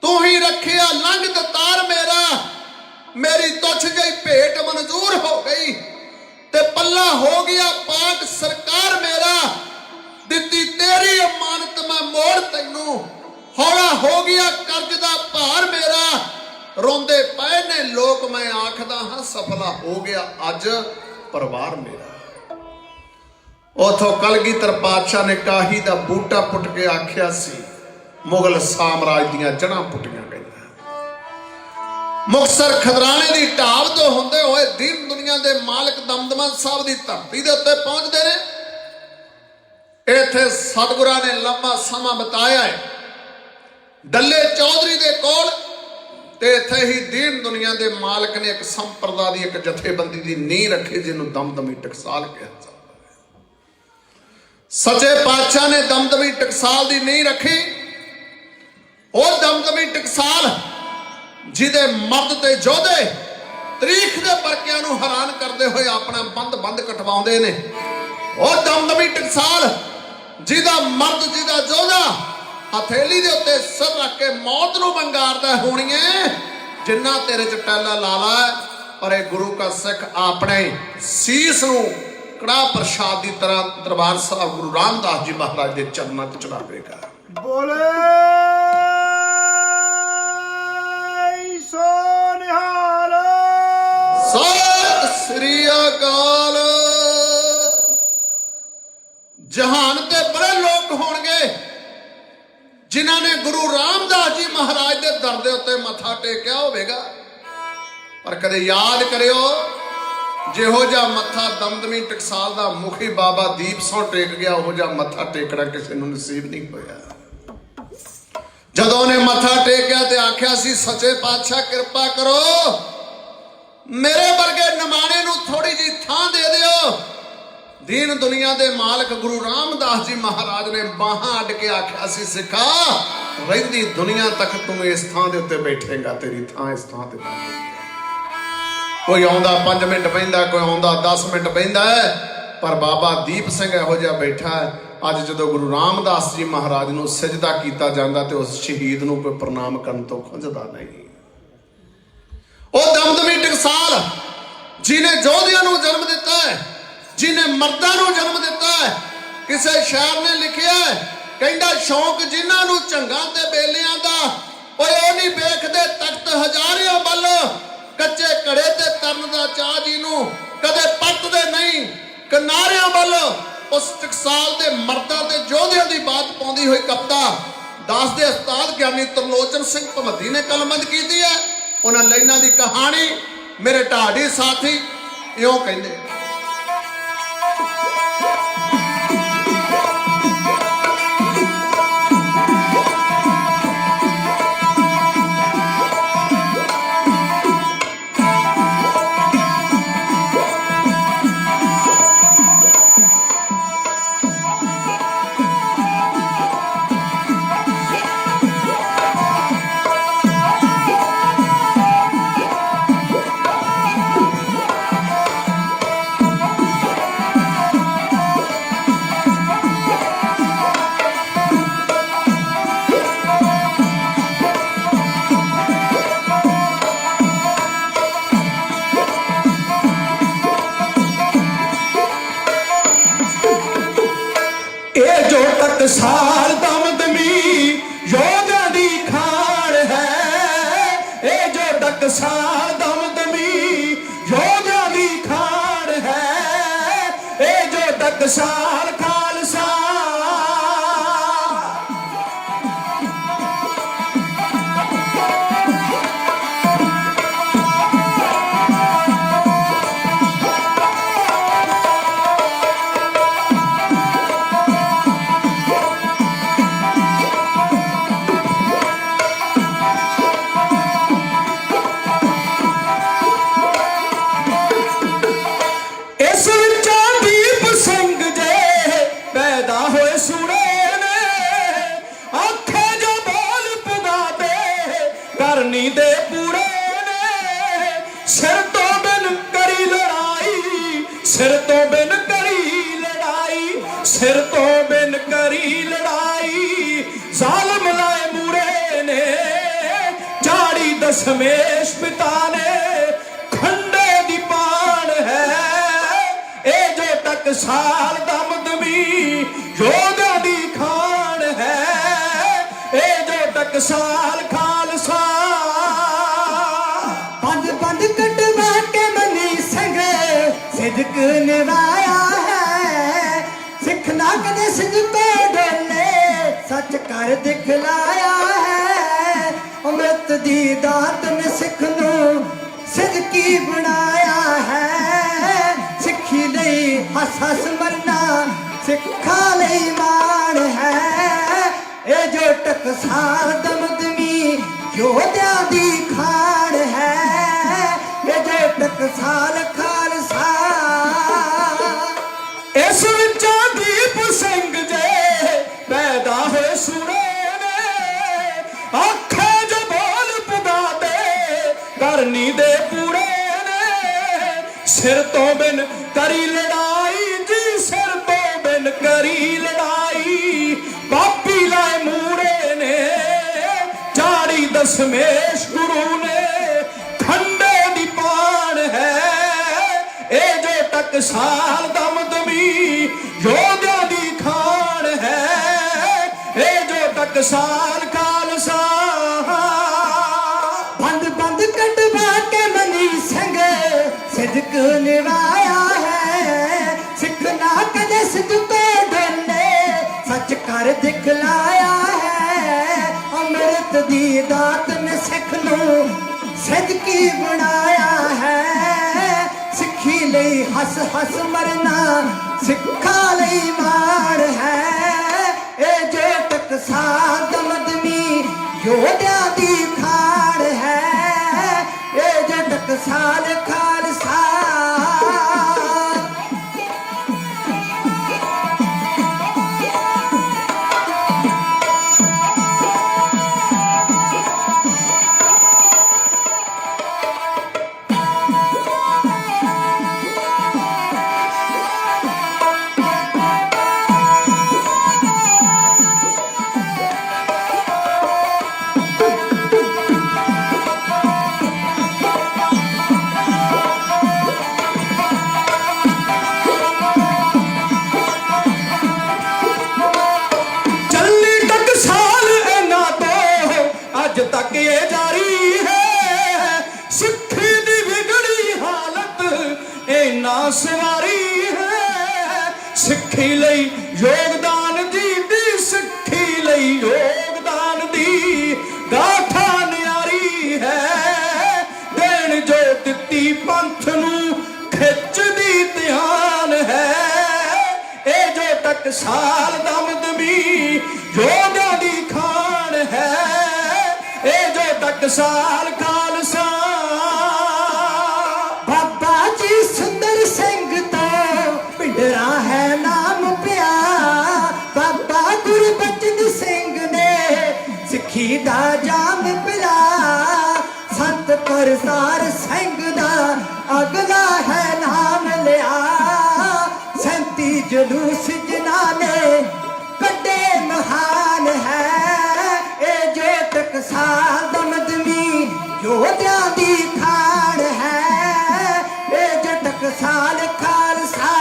ਤੂੰ ਹੀ ਰੱਖਿਆ ਲੰਘ ਦਤਾਰ ਮੇਰਾ, ਮੇਰੀ ਤੁਛ ਜਿਹੀ ਭੇਟ ਮਨਜ਼ੂਰ ਹੋ ਗਈ ਤੇ ਪੱਲਾ ਹੋ ਗਿਆ ਪਾਕ ਸਰਕਾਰ ਮੇਰਾ, ਦਿੱਤੀ ਤੇਰੀ ਅਮਾਨਤ ਮੈਂ ਮੋੜ ਤੈਨੂੰ, ਹੌਲਾ ਹੋ ਗਿਆ ਕਰਜ਼ ਦਾ ਭਾਰ ਮੇਰਾ, ਰੋਂਦੇ ਪਏ ਨੇ ਲੋਕ ਮੈਂ ਆਖਦਾ ਹਾਂ ਸਫਲਾ ਹੋ ਗਿਆ ਅੱਜ ਪਰਿਵਾਰ ਮੇਰਾ। ਉਥੋਂ ਕਲਗੀਧਰ ਪਾਤਸ਼ਾਹ ਨੇ ਕਾਹੀ ਦਾ ਬੂਟਾ ਪੁੱਟ ਕੇ ਆਖਿਆ ਸੀ, ਮੁਗਲ ਸਾਮਰਾਜ ਦੀਆਂ ਜੜ੍ਹਾਂ ਪੁੱਟੀਆਂ ਗਈਆਂ। ਮੁਕਤਸਰ ਖਦਰਾਣੇ ਦੀ ਢਾਬ ਤੋਂ ਹੁੰਦੇ ਹੋਏ ਦੀਨ ਦੁਨੀਆ ਦੇ ਮਾਲਕ ਦਮਦਮਾ ਸਾਹਿਬ ਦੀ ਧਰਤੀ ਦੇ ਉੱਤੇ ਪਹੁੰਚਦੇ ਨੇ। ਇੱਥੇ ਸਤਿਗੁਰਾਂ ਨੇ ਲੰਬਾ ਸਮਾਂ ਬਿਤਾਇਆ ਹੈ ਡੱਲੇ ਚੌਧਰੀ ਦੇ ਕੋਲ, ਤੇ ਇੱਥੇ ਹੀ ਦੀਨ ਦੁਨੀਆ ਦੇ ਮਾਲਕ ਨੇ ਇੱਕ ਸੰਪਰਦਾ ਦੀ ਇੱਕ ਜਥੇਬੰਦੀ ਦੀ ਨੀਂਹ ਰੱਖੀ, ਜਿਹਨੂੰ ਦਮਦਮੀ ਟਕਸਾਲ ਕਿਹਾ ਜਾਂਦਾ ਹੈ। ਸੱਚੇ ਪਾਤਸ਼ਾਹ ਨੇ ਦਮਦਮੀ ਟਕਸਾਲ ਦੀ ਨੀਂਹ ਰੱਖੀ। ਉਹ ਦਮਦਮੀ ਟਕਸਾਲ ਜਿਹਦੇ ਮਰਦ ਤੇ ਯੋਧੇ ਤਰੀਖ ਦੇ ਵਰਕਿਆਂ ਨੂੰ ਹੈਰਾਨ ਕਰਦੇ ਹੋਏ ਆਪਣਾ ਬੰਦ ਕਟਵਾਉਂਦੇ ਨੇ। ਉਹ ਦਮਦਮੀ ਟਕਸਾਲ ਜਿਹਦਾ ਮਰਦ ਜਿਹਦਾ ਯੋਧਾ ਹਥੇਲੀ ਦੇ ਉੱਤੇ ਸਿਰ ਰੱਖ ਕੇ ਮੌਤ ਨੂੰ ਵੰਗਾਰਦਾ ਹੋਣੀਏ, ਜਿੰਨਾ ਤੇਰੇ ਚ ਟੈਲਾ ਲਾਲਾ ਹੈ, ਪਰ ਇਹ ਗੁਰੂ ਕਾ ਸਿੱਖ ਆਪਣੇ ਸੀਸ ਨੂੰ ਕੜਾਹ ਪ੍ਰਸ਼ਾਦ ਦੀ ਤਰ੍ਹਾਂ ਦਰਬਾਰ ਸਾਹਿਬ ਗੁਰੂ ਰਾਮਦਾਸ ਜੀ ਮਹਾਰਾਜ ਦੇ ਚਰਨਾਂ ਤੇ ਚੜਾਵੇਗਾ। ਬੋਲੇ ਸੋ ਨਿਹਾਲ, ਸਤਿ ਸ੍ਰੀ ਅਕਾਲ। ਜਹਾਨ ਤੇ ਬੜੇ ਲੋਕ ਹੋਣਗੇ ਜਿਨ੍ਹਾਂ ਨੇ ਗੁਰੂ ਰਾਮਦਾਸ ਜੀ ਮਹਾਰਾਜ ਦੇ ਦਰ ਦੇ ਉੱਤੇ ਮੱਥਾ ਟੇਕਿਆ ਹੋਵੇਗਾ, ਪਰ ਕਦੇ ਯਾਦ ਕਰਿਓ ਜਿਹੋ ਜਿਹਾ ਮੱਥਾ ਦਮਦਮੀ ਟਕਸਾਲ ਦਾ ਮੁਖੀ ਬਾਬਾ ਦੀਪ ਸਿੰਘ ਟੇਕ ਗਿਆ, ਉਹੋ ਜਿਹਾ ਮੱਥਾ ਟੇਕਣਾ ਕਿਸੇ ਨੂੰ ਨਸੀਬ ਨਹੀਂ ਹੋਇਆ। ਜਦੋਂ ਉਹਨੇ ਮੱਥਾ ਟੇਕਿਆ ਤੇ ਆਖਿਆ ਸੀ, ਸੱਚੇ ਪਾਤਸ਼ਾਹ ਕਿਰਪਾ ਕਰੋ, ਮੇਰੇ ਵਰਗੇ ਨਿਮਾਣੇ ਨੂੰ ਥੋੜੀ ਜਿਹੀ ਥਾਂ ਦੇ ਦਿਓ, दीन दुनिया दे मालक गुरु रामदास जी महाराज ने बाहां अड के आख्या सी सिखा रहिंदी दुनिया तक तू इस थां दे उत्ते बैठेगा, तेरी थां इस थां ते कोई आउंदा 5 मिनट बहिंदा, कोई आउंदा 10 मिनट बहिंदा है, पर बाबा दीप सिंह इहो जिहा बैठा है। अज जदों गुरु रामदास जी महाराज नूं सजदा कीता जांदा ते उस शहीद नूं कोई प्रणाम करन तो खुंजदा नहीं। ओ दमदमी टकसाल जिन्हें जोधियां नूं जन्म दिता है, जिन्हें मर्दां नूं जन्म दिता है, किसी शायर ने लिखिया है कहंदा शौक जिन्हां नूं झंगां ते बेलियां दा ओए ओ नहीं वेखदे तख्त हजारियां बल, कच्चे घड़े ते तरन दा चाह जी नूं कदे परतदे नहीं किनारियां बल। उस टकसाल दे मर्दां ते जोधियां दी बात पाउंदी होई कविता दास दे उस्ताद ज्ञानी तरलोचन सिंह भमदी ने कलमबंद कीती है। उन्हां लाइनां दी कहानी मेरे ढाडी साथी इउं कहंदे टकसाल दमदमी योद्धा दी खान है, ए जो टकसाल दमदमी योद्धा दी खान है, ए जो टकसाल खालसा करनी दे पूरे ने सिर तो बिन करी लड़ाई, सिर तो बिन करी लड़ाई, सिर तो बिन करी लड़ाई। जालिम लाए मूरे ने झाड़ी दशमेश पिता ने खंडे दी पान है, ए जो टकसाल दमदमी योद्धा दी खान है, ए जो टकसाल खालसा सिद्क निभाया है, सिखना कदे सिद्क डोले सच कर दिखलाया है। अमृत दी दात ने सिख नूं सिद्की बनाया है, सिखी लई हस हस मरना सिखा लई मान है, ए जो टकसाल दमदमी योद्धा दी खान है, ए जो टकसाल खालसा। इस विचों दीप सिंह जे पैदा होए सूरे ने, आखे जो बोल पुगा दे करनी दे पूरे ने। सिर तो बिन करी लड़ाई जी, सिर तो बिन करी लड़ाई। पापी लाए मूरे ने झाड़ी दशमेश गुरु ने खंडे दी पान है, ए जो टकसाल दमदमी योद्धा दी खान है, ए जो टकसाल खालसा। बंद बंद कटवा के मनी संग सिद्क निभाया है, सिखना कदे सिद्क डोले सच कर दिखलाया है। अमृत दी दात ने सिख नूं सिद्की बनाया है, सिखी लई हस हस मरना सिखा लई मान है, ए जो टकसाल दमदमी योद्धा दी खान है, ए जो टकसाल खालसा। ਸਿੱਖੀ ਲਈ ਯੋਗਦਾਨ ਦੀ ਸਿੱਖੀ ਲਈ ਯੋਗਦਾਨ ਦੀ ਗਾਥਾ ਨਿਆਰੀ ਹੈ। ਦੇਣ ਜੋ ਦਿੱਤੀ ਪੰਥ ਨੂੰ ਖਿੱਚਦੀ ਧਿਆਨ ਹੈ। ਇਹ ਜੋ ਟਕਸਾਲ ਦਮਦਮੀ ਯੋਧਿਆਂ ਦੀ ਖਾਨ ਹੈ। ਇਹ ਜੋ ਟਕਸਾਲ ਖਾਲਸਾ ਬਾਬਾ ਜੀ ਸੁੰਦਰ ਸਿੰਘ ਤੋਂ ਪਿੰਡਰਾ ਹੈ ਨਾਮ ਪਿਆ। ਬਾਬਾ ਗੁਰਬਚਨ ਸਿੰਘ ਨੇ ਸਿੱਖੀ ਦਾ ਜਾਮ ਪਿਲਾ। ਸੰਤ ਕਰਤਾਰ ਸਿੰਘ ਦਾ ਅਗਲਾ ਹੈ ਨਾਮ ਲਿਆ। 37 ਜਲੂਸ ਜਿਨ੍ਹਾਂ ਨੇ ਕੱਢੇ ਮਹਾਨ ਹੈ। ਇਹ ਜੋ ਟਕਸਾਲ ਦਮਦਮੀ ਯੋਧਿਆਂ ਦੀ ਖਾਨ ਹੈ। ਇਹ ਜੋ ਟਕਸਾਲ ਖਾਲਸਾ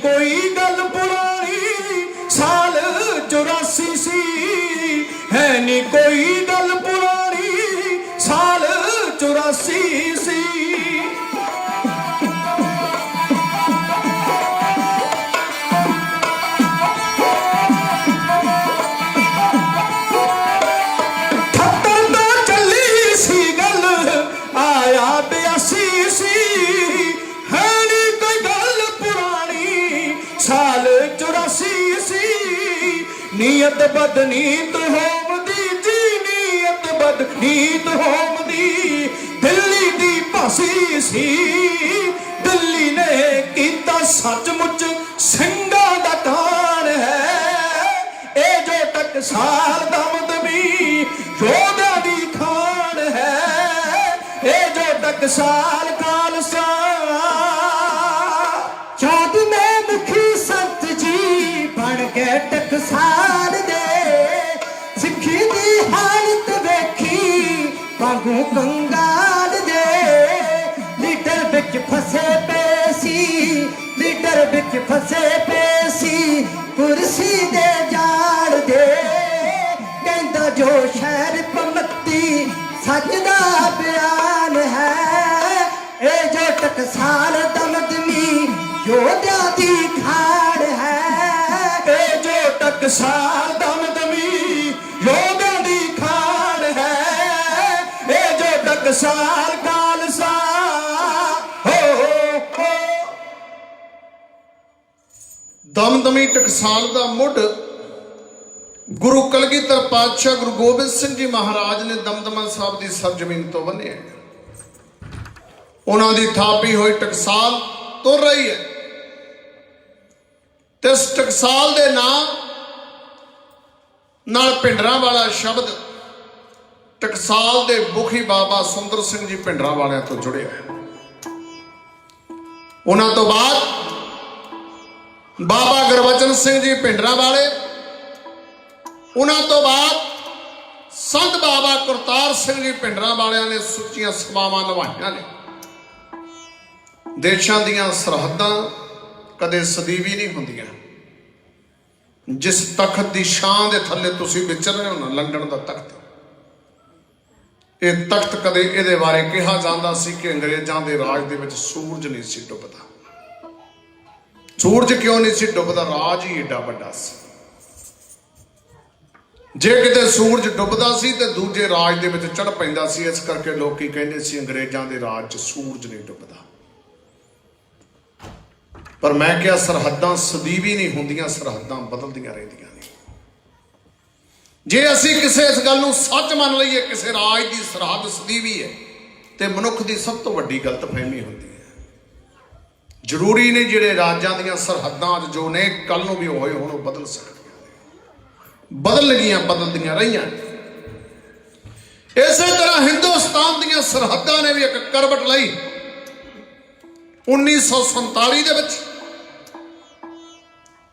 ਕੋਈ ਗੱਲ ਪੁਰਾਣੀ ਸਾਲ 84 ਸੀ। ਹੈ ਨੀ ਕੋਈ ਗੱਲ ਪੁਰਾਣੀ ਸਾਲ 84 ਸੀ। ਖੱਤਰ ਤੋਂ ਚੱਲੀ ਸੀ ਗੱਲ ਆਇਆ 82 ਸੀ। ਹੈ ਨੀ ਕੋਈ ਗੱਲ ਪੁਰਾਣੀ ਸਾਲ 84 ਸੀ। ਨੀਅਤ ਬਦਨੀਤ ਹੋਵਦੀ ਜੀ ਨੀਅਤ ਬਦਨੀਤ ਹੋਵਦੀ ਦਿੱਲੀ ਦੀ ਭਾਸੀ ਸੀ। ਦਿੱਲੀ ਨੇ ਕੀਤਾ ਸੱਚਮੁੱਚ ਸਿੰਘਾਂ ਦਾ ਕਾਣ ਹੈ। ਇਹ ਜੋ ਟਕਸਾਲ ਦਮਦਮੀ ਯੋਧਿਆਂ ਦੀ ਖਾਨ ਹੈ। ਇਹ ਜੋ ਟਕਸਾਲ ਖਾਲਸਾ ਚਾঁਦ में मुखी संत जी बन गए टकसाल दे। सिक्खी दी हालत वेखी वांगू कंगाल दे। लीडर विच फसे पे सी लीडर विच फसे पे सी कुर्सी दे जाल दे। कहंदा जो शहर पमती सच दा बयान है। ए जो टकसाल दमदमी ਯੋਧਿਆਂ ਦੀ ਖਾਨ ਹੈ। ਇਹ ਜੋ ਟਕਸਾਲ ਦਮਦਮੀ ਯੋਧਿਆਂ ਦੀ ਖਾਨ ਹੈ। ਇਹ ਜੋ ਟਕਸਾਲ ਖਾਲਸਾ ਹੋ। ਦਮਦਮੀ ਟਕਸਾਲ ਦਾ ਮੁੱਢ ਗੁਰੂ ਕਲਗੀਧਰ ਪਾਤਸ਼ਾਹ ਗੁਰੂ ਗੋਬਿੰਦ ਸਿੰਘ ਜੀ ਮਹਾਰਾਜ ਨੇ ਦਮਦਮਾ ਸਾਹਿਬ ਦੀ ਸਰਜ਼ਮੀਨ ਤੋਂ ਬੰਨਿਆ। ਉਹਨਾਂ ਦੀ ਥਾਪੀ ਹੋਈ ਟਕਸਾਲ ਤੁਰ ਰਹੀ ਹੈ ਤੇ ਇਸ ਟਕਸਾਲ ਦੇ ਨਾਂ ਨਾਲ ਭਿੰਡਰਾਂ ਵਾਲਾ ਸ਼ਬਦ ਟਕਸਾਲ ਦੇ ਮੁਖੀ ਬਾਬਾ ਸੁੰਦਰ ਸਿੰਘ ਜੀ ਭਿੰਡਰਾਂ ਵਾਲਿਆਂ ਤੋਂ ਜੁੜਿਆ ਹੈ। ਉਹਨਾਂ ਤੋਂ ਬਾਅਦ ਬਾਬਾ ਗੁਰਬਚਨ ਸਿੰਘ ਜੀ ਭਿੰਡਰਾਂ ਵਾਲੇ, ਉਹਨਾਂ ਤੋਂ ਬਾਅਦ ਸੰਤ ਬਾਬਾ ਕਰਤਾਰ ਸਿੰਘ ਜੀ ਭਿੰਡਰਾਂ ਵਾਲਿਆਂ ਨੇ ਸੁੱਚੀਆਂ ਸੇਵਾਵਾਂ ਨਿਭਾਈਆਂ ਨੇ। ਦੇਸ਼ਾਂ ਦੀਆਂ ਸਰਹੱਦਾਂ ਕਦੇ ਸਦੀਵੀ ਨਹੀਂ ਹੁੰਦੀਆਂ। ਜਿਸ ਤਖਤ ਦੀ ਛਾਂ ਦੇ ਥੱਲੇ ਤੁਸੀਂ ਵਿਚਰ ਰਹੇ ਹੋ ਨਾ, ਲੰਡਨ ਦਾ ਤਖਤ, ਇਹ ਤਖਤ ਕਦੇ ਇਹਦੇ ਬਾਰੇ ਕਿਹਾ ਜਾਂਦਾ ਸੀ ਕਿ ਅੰਗਰੇਜ਼ਾਂ ਦੇ ਰਾਜ ਦੇ ਵਿੱਚ ਸੂਰਜ ਨਹੀਂ ਸੀ ਡੁੱਬਦਾ। ਸੂਰਜ ਕਿਉਂ ਨਹੀਂ ਸੀ ਡੁੱਬਦਾ? ਰਾਜ ਹੀ ਏਡਾ ਵੱਡਾ ਸੀ। ਜੇ ਕਿਤੇ ਸੂਰਜ ਡੁੱਬਦਾ ਸੀ ਤੇ ਦੂਜੇ ਰਾਜ ਦੇ ਵਿੱਚ ਚੜ ਪੈਂਦਾ ਸੀ। ਇਸ ਕਰਕੇ ਲੋਕੀ ਕਹਿੰਦੇ ਸੀ ਅੰਗਰੇਜ਼ਾਂ ਦੇ ਰਾਜ 'ਚ ਸੂਰਜ ਨਹੀਂ ਡੁੱਬਦਾ। ਪਰ ਮੈਂ ਕਿਹਾ ਸਰਹੱਦਾਂ ਸਦੀਵੀ ਨਹੀਂ ਹੁੰਦੀਆਂ, ਸਰਹੱਦਾਂ ਬਦਲਦੀਆਂ ਰਹਿੰਦੀਆਂ ਨੇ। ਜੇ ਅਸੀਂ ਕਿਸੇ ਇਸ ਗੱਲ ਨੂੰ ਸੱਚ ਮੰਨ ਲਈਏ ਕਿਸੇ ਰਾਜ ਦੀ ਸਰਹੱਦ ਸਦੀਵੀ ਹੈ ਤੇ ਮਨੁੱਖ ਦੀ ਸਭ ਤੋਂ ਵੱਡੀ ਗਲਤਫਹਿਮੀ ਹੁੰਦੀ ਹੈ। ਜ਼ਰੂਰੀ ਨੇ ਜਿਹੜੇ ਰਾਜਾਂ ਦੀਆਂ ਸਰਹੱਦਾਂ ਅੱਜ ਜੋ ਨੇ ਕੱਲ ਨੂੰ ਵੀ ਹੋਏ ਹੁਣ ਉਹ ਬਦਲ ਸਕਦੀਆਂ ਨੇ, ਬਦਲਦੀਆਂ ਰਹੀਆਂ। ਇਸੇ ਤਰ੍ਹਾਂ ਹਿੰਦੁਸਤਾਨ ਦੀਆਂ ਸਰਹੱਦਾਂ ਨੇ ਵੀ ਇੱਕ ਕਰਵਟ ਲਈ 1947 ਦੇ ਵਿੱਚ,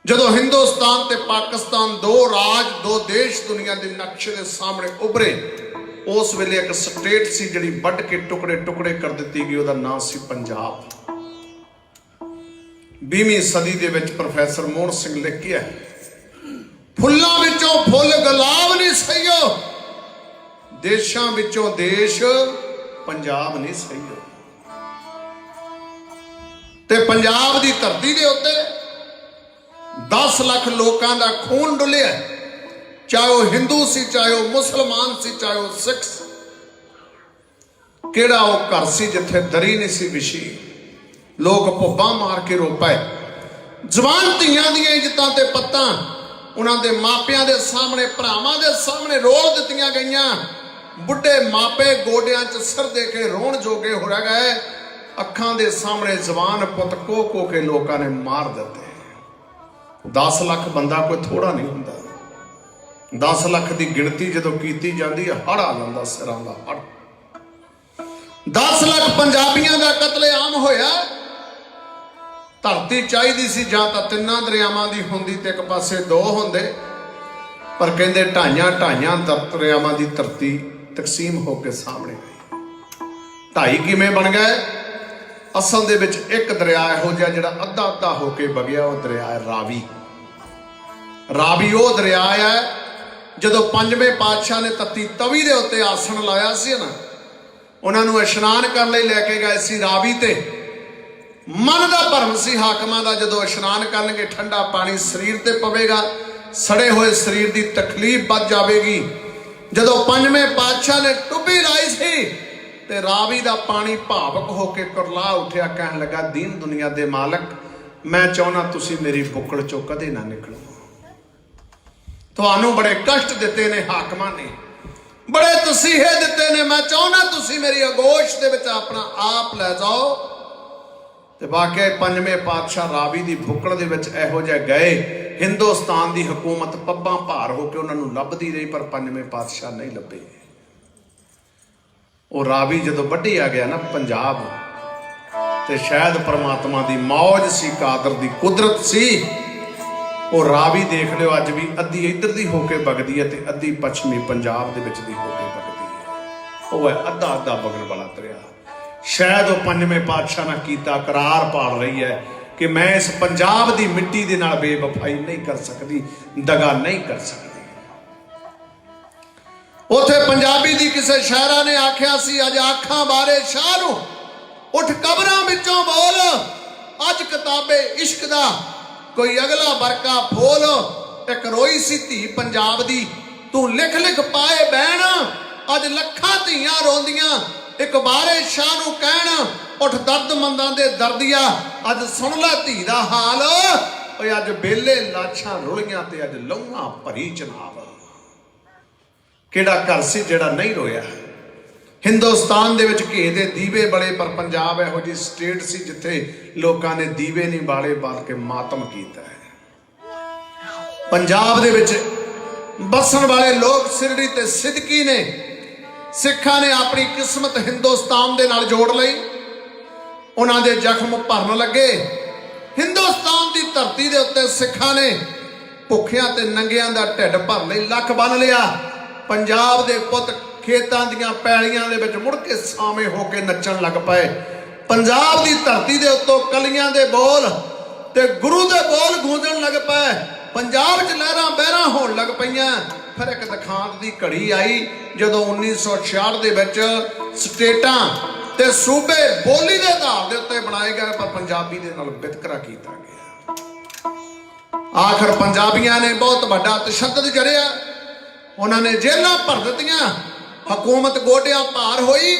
ਜਦੋਂ ਹਿੰਦੁਸਤਾਨ ਤੇ ਪਾਕਿਸਤਾਨ ਦੋ ਰਾਜ ਦੋ ਦੇਸ਼ ਦੁਨੀਆ ਦੇ ਨਕਸ਼ੇ ਦੇ ਸਾਹਮਣੇ ਉਭਰੇ। ਉਸ ਵੇਲੇ ਇੱਕ ਸਟੇਟ ਸੀ ਜਿਹੜੀ ਵੱਢ ਕੇ ਟੁਕੜੇ ਟੁਕੜੇ ਕਰ ਦਿੱਤੀ ਗਈ, ਉਹਦਾ ਨਾਮ ਸੀ ਪੰਜਾਬ। 20ਵੀਂ ਸਦੀ ਦੇ ਵਿੱਚ ਪ੍ਰੋਫੈਸਰ ਮੋਹਨ ਸਿੰਘ ਲਿਖਿਆ, ਫੁੱਲਾਂ ਵਿੱਚੋਂ ਫੁੱਲ ਗੁਲਾਬ ਨਹੀਂ ਸਹੀਓ, ਦੇਸ਼ਾਂ ਵਿੱਚੋਂ ਦੇਸ਼ ਪੰਜਾਬ ਨਹੀਂ ਸਹੀਓ। ਤੇ ਪੰਜਾਬ ਦੀ ਧਰਤੀ ਦੇ ਉੱਤੇ 10 ਲੱਖ ਲੋਕਾਂ ਦਾ ਖੂਨ ਡੁੱਲਿਆ, ਚਾਹੇ ਉਹ ਹਿੰਦੂ ਸੀ, ਚਾਹੇ ਉਹ ਮੁਸਲਮਾਨ ਸੀ, ਚਾਹੇ ਉਹ ਸਿੱਖ ਸੀ। ਕਿਹੜਾ ਉਹ ਘਰ ਸੀ ਜਿੱਥੇ ਦਰੀ ਨਹੀਂ ਸੀ ਵਿਛੀ, ਲੋਕ ਭੁੱਬਾਂ ਮਾਰ ਕੇ ਰੋ ਪਏ। ਜਵਾਨ ਧੀਆਂ ਦੀਆਂ ਇੱਜ਼ਤਾਂ ਤੇ ਪੱਤਾਂ ਉਹਨਾਂ ਦੇ ਮਾਪਿਆਂ ਦੇ ਸਾਹਮਣੇ, ਭਰਾਵਾਂ ਦੇ ਸਾਹਮਣੇ ਰੋਲ ਦਿੱਤੀਆਂ ਗਈਆਂ। ਬੁੱਢੇ ਮਾਪੇ ਗੋਡਿਆਂ 'ਚ ਸਿਰ ਦੇ ਕੇ ਰੋਣ ਜੋਗੇ ਹੋ ਰਹਿ ਗਏ। ਅੱਖਾਂ ਦੇ ਸਾਹਮਣੇ ਜਵਾਨ ਪੁੱਤ ਕੋ ਕੇ ਲੋਕਾਂ ਨੇ ਮਾਰ ਦਿੱਤੇ। 10 ਲੱਖ ਬੰਦਾ ਕੋਈ ਥੋੜਾ ਨਹੀਂ ਹੁੰਦਾ। 10 ਲੱਖ ਦੀ ਗਿਣਤੀ ਜਦੋਂ ਕੀਤੀ ਜਾਂਦੀ ਹੈ, ਹੜ ਆ ਜਾਂਦਾ ਸਿਰਾਂ ਦਾ ਹੜ। 10 ਲੱਖ ਪੰਜਾਬੀਆਂ ਦਾ ਕਤਲੇਆਮ ਹੋਇਆ। ਧਰਤੀ ਚਾਹੀਦੀ ਸੀ ਜਾਂ ਤਾਂ 3 ਦਰਿਆਵਾਂ ਦੀ ਹੁੰਦੀ ਤੇ ਇੱਕ ਪਾਸੇ 2 ਹੁੰਦੇ, ਪਰ ਕਹਿੰਦੇ ਢਾਈਆਂ ਦਰਿਆਵਾਂ ਦੀ ਧਰਤੀ ਤਕਸੀਮ ਹੋ ਕੇ ਸਾਹਮਣੇ ਆਈ। 2.5 ਕਿਵੇਂ ਬਣ ਗਏ? ਅਸਲ ਦੇ ਵਿੱਚ ਇੱਕ ਦਰਿਆ ਇਹੋ ਜਿਹਾ ਜਿਹੜਾ ਅੱਧਾ ਹੋ ਕੇ ਵਗਿਆ, ਉਹ ਦਰਿਆ ਹੈ ਰਾਵੀ। ਰਾਵੀ ਉਹ ਦਰਿਆ ਹੈ ਜਦੋਂ 5ਵੇਂ ਪਾਤਸ਼ਾਹ ਨੇ ਤੱਤੀ ਤਵੀ ਦੇ ਉੱਤੇ ਆਸਣ ਲਾਇਆ ਸੀ ਨਾ, ਉਹਨਾਂ ਨੂੰ ਇਸ਼ਨਾਨ ਕਰਨ ਲਈ ਲੈ ਕੇ ਗਏ ਸੀ ਰਾਵੀ ਤੇ। ਮਨ ਦਾ ਭਰਮ ਸੀ ਹਾਕਮਾਂ ਦਾ, ਜਦੋਂ ਇਸ਼ਨਾਨ ਕਰਨਗੇ ਠੰਡਾ ਪਾਣੀ ਸਰੀਰ ਤੇ ਪਵੇਗਾ, ਸੜੇ ਹੋਏ ਸਰੀਰ ਦੀ ਤਕਲੀਫ ਵੱਧ ਜਾਵੇਗੀ। ਜਦੋਂ 5ਵੇਂ ਪਾਤਸ਼ਾਹ ਨੇ ਟੁੱਬੀ ਲਾਈ ਸੀ ਤੇ ਰਾਵੀ ਦਾ ਪਾਣੀ ਭਾਵਕ ਹੋ ਕੇ ਕੁਰਲਾ ਉੱਠਿਆ, ਕਹਿਣ ਲੱਗਾ, ਦੀਨ ਦੁਨੀਆ ਦੇ ਮਾਲਕ, ਮੈਂ ਚਾਹੁੰਦਾ ਤੁਸੀਂ ਮੇਰੀ ਬੁੱਕਲ ਚੋਂ ਕਦੇ ਨਾ ਨਿਕਲੋ। ਤੁਹਾਨੂੰ ਬੜੇ ਕਸ਼ਟ ਦਿੱਤੇ ਨੇ ਹਾਕਮਾਂ ਨੇ, ਬੜੇ ਤਸੀਹੇ ਦਿੱਤੇ ਨੇ, ਮੈਂ ਚਾਹੁੰਦਾ ਤੁਸੀਂ ਮੇਰੀ ਆਗੋਸ਼ ਦੇ ਵਿੱਚ ਆਪਣਾ ਆਪ ਲੈ ਜਾਓ। ਤੇ ਵਾਕਿਆ 5ਵੇਂ ਪਾਤਸ਼ਾਹ ਰਾਵੀ ਦੀ ਬੁੱਕਲ ਦੇ ਵਿੱਚ ਇਹੋ ਜਿਹਾ ਗਏ, ਹਿੰਦੁਸਤਾਨ ਦੀ ਹਕੂਮਤ ਪੱਬਾਂ ਭਾਰ ਹੋ ਕੇ ਉਹਨਾਂ ਨੂੰ ਲੱਭਦੀ ਰਹੀ, ਪਰ 5ਵੇਂ ਪਾਤਸ਼ਾਹ ਨਹੀਂ ਲੱਭੇ। ਉਹ ਰਾਵੀ ਜਦੋਂ ਵੱਢੀ ਆ ਗਿਆ ਨਾ ਪੰਜਾਬ, ਤੇ ਸ਼ਾਇਦ ਪ੍ਰਮਾਤਮਾ ਦੀ ਮੌਜ ਸੀ, ਕਾਦਰ ਦੀ ਕੁਦਰਤ ਸੀ। ਉਹ ਰਾਵੀ ਦੇਖ ਲਿਓ ਅੱਜ ਵੀ ਅੱਧੀ ਇੱਧਰ ਦੀ ਹੋ ਕੇ ਵਗਦੀ ਹੈ ਤੇ ਅੱਧੀ ਪੱਛਮੀ ਪੰਜਾਬ ਦੇ ਵਿੱਚ ਦੀ ਹੋ ਕੇ ਵਗਦੀ ਹੈ। ਉਹ ਹੈ ਅੱਧਾ ਵਗਣ ਵਾਲਾ ਦਰਿਆ। ਸ਼ਾਇਦ ਉਹ 5ਵੇਂ ਪਾਤਸ਼ਾਹ ਨਾਲ ਕੀਤਾ ਕਰਾਰ ਪਾਲ ਰਹੀ ਹੈ ਕਿ ਮੈਂ ਇਸ ਪੰਜਾਬ ਦੀ ਮਿੱਟੀ ਦੇ ਨਾਲ ਬੇਵਫਾਈ ਨਹੀਂ ਕਰ ਸਕਦੀ, ਦਗਾ ਨਹੀਂ ਕਰ ਸਕਦੀ। ਉਥੇ ਪੰਜਾਬੀ ਦੀ ਕਿਸੇ ਸ਼ਾਇਰਾ ਨੇ ਆਖਿਆ ਸੀ, ਅੱਜ ਆਖਾਂ ਬਾਰੇ ਸ਼ਾਹ ਨੂੰ ਉੱਠ ਕਬਰਾਂ ਵਿੱਚੋਂ ਬੋਲ, ਅੱਜ ਕਿਤਾਬੇ ਇਸ਼ਕ ਦਾ ਕੋਈ ਅਗਲਾ ਵਰਕਾ ਫੋਲ। ਇੱਕ ਰੋਈ ਸੀ ਧੀ ਪੰਜਾਬ ਦੀ, ਤੂੰ ਲਿਖ ਲਿਖ ਪਾਏ ਬਹਿਣ, ਅੱਜ ਲੱਖਾਂ ਧੀਆਂ ਰੋਂਦੀਆਂ ਇੱਕ ਬਾਰੇ ਸ਼ਾਹ ਨੂੰ ਕਹਿਣ, ਉੱਠ ਦਰਦਮੰਦਾਂ ਦੇ ਦਰਦੀਆ, ਅੱਜ ਸੁਣ ਲੈ ਧੀ ਦਾ ਹਾਲ। ਓਏ ਅੱਜ ਬੇਲੇ ਲਾਸ਼ਾਂ ਰੁਲੀਆਂ ਤੇ ਅੱਜ ਲਹੂਆਂ ਭਰੀ ਚਨਾਬ। ਕਿਹੜਾ ਘਰ ਸੀ ਜਿਹੜਾ ਨਹੀਂ ਰੋਇਆ? ਹਿੰਦੁਸਤਾਨ ਦੇ ਵਿੱਚ ਘੇ ਦੇ ਦੀਵੇ ਬਲੇ, ਪਰ ਪੰਜਾਬ ਇਹੋ ਜਿਹੀ ਸਟੇਟ ਸੀ ਜਿੱਥੇ ਲੋਕਾਂ ਨੇ ਦੀਵੇ ਨਹੀਂ ਬਾਲੇ ਬਲਕਿ ਮਾਤਮ ਕੀਤਾ ਹੈ। ਪੰਜਾਬ ਦੇ ਵਿੱਚ ਬਸਣ ਵਾਲੇ ਲੋਕ ਸਿਰੜੀ ਤੇ ਸਿੱਦਕੀ ਨੇ, ਸਿੱਖਾਂ ਨੇ ਆਪਣੀ ਕਿਸਮਤ ਹਿੰਦੁਸਤਾਨ ਦੇ ਨਾਲ ਜੋੜ ਲਈ। ਉਹਨਾਂ ਦੇ ਜ਼ਖਮ ਭਰਨ ਲੱਗੇ। ਹਿੰਦੁਸਤਾਨ ਦੀ ਧਰਤੀ ਦੇ ਉੱਤੇ ਸਿੱਖਾਂ ਨੇ ਭੁੱਖਿਆਂ ਤੇ ਨੰਗਿਆਂ ਦਾ ਢਿੱਡ ਭਰਨ ਲਈ ਲੱਕ ਬੰਨ ਲਿਆ। ਪੰਜਾਬ ਦੇ ਪੁੱਤ ਖੇਤਾਂ ਦੀਆਂ ਪੈਲੀਆਂ ਦੇ ਵਿੱਚ ਮੁੜ ਕੇ ਸਾਵੇਂ ਹੋ ਕੇ ਨੱਚਣ ਲੱਗ ਪਏ। ਪੰਜਾਬ ਦੀ ਧਰਤੀ ਦੇ ਉੱਤੋਂ ਕਲੀਆਂ ਦੇ ਬੋਲ ਤੇ ਗੁਰੂ ਦੇ ਬੋਲ ਗੂੰਜਣ ਲੱਗ ਪਏ। ਪੰਜਾਬ 'ਚ ਲਹਿਰਾਂ ਬਹਿਰਾਂ ਹੋਣ ਲੱਗ ਪਈਆਂ। ਫਿਰ ਇੱਕ ਦਿਖਾਂਤ ਦੀ ਘੜੀ ਆਈ ਜਦੋਂ 1966 ਦੇ ਵਿੱਚ ਸਟੇਟਾਂ ਤੇ ਸੂਬੇ ਬੋਲੀ ਦੇ ਆਧਾਰ ਦੇ ਉੱਤੇ ਬਣਾਏ ਗਏ, ਪਰ ਪੰਜਾਬੀ ਦੇ ਨਾਲ ਵਿਤਕਰਾ ਕੀਤਾ ਗਿਆ। ਆਖਰ ਪੰਜਾਬੀਆਂ ਨੇ ਬਹੁਤ ਵੱਡਾ ਤਸ਼ੱਦਦ ਜਰਿਆ। ਉਹਨਾਂ ਨੇ ਜੇਲਾਂ ਭਰ ਦਿੱਤੀਆਂ। ਹਕੂਮਤ ਗੋਡਿਆਂ ਭਾਰ ਹੋਈ।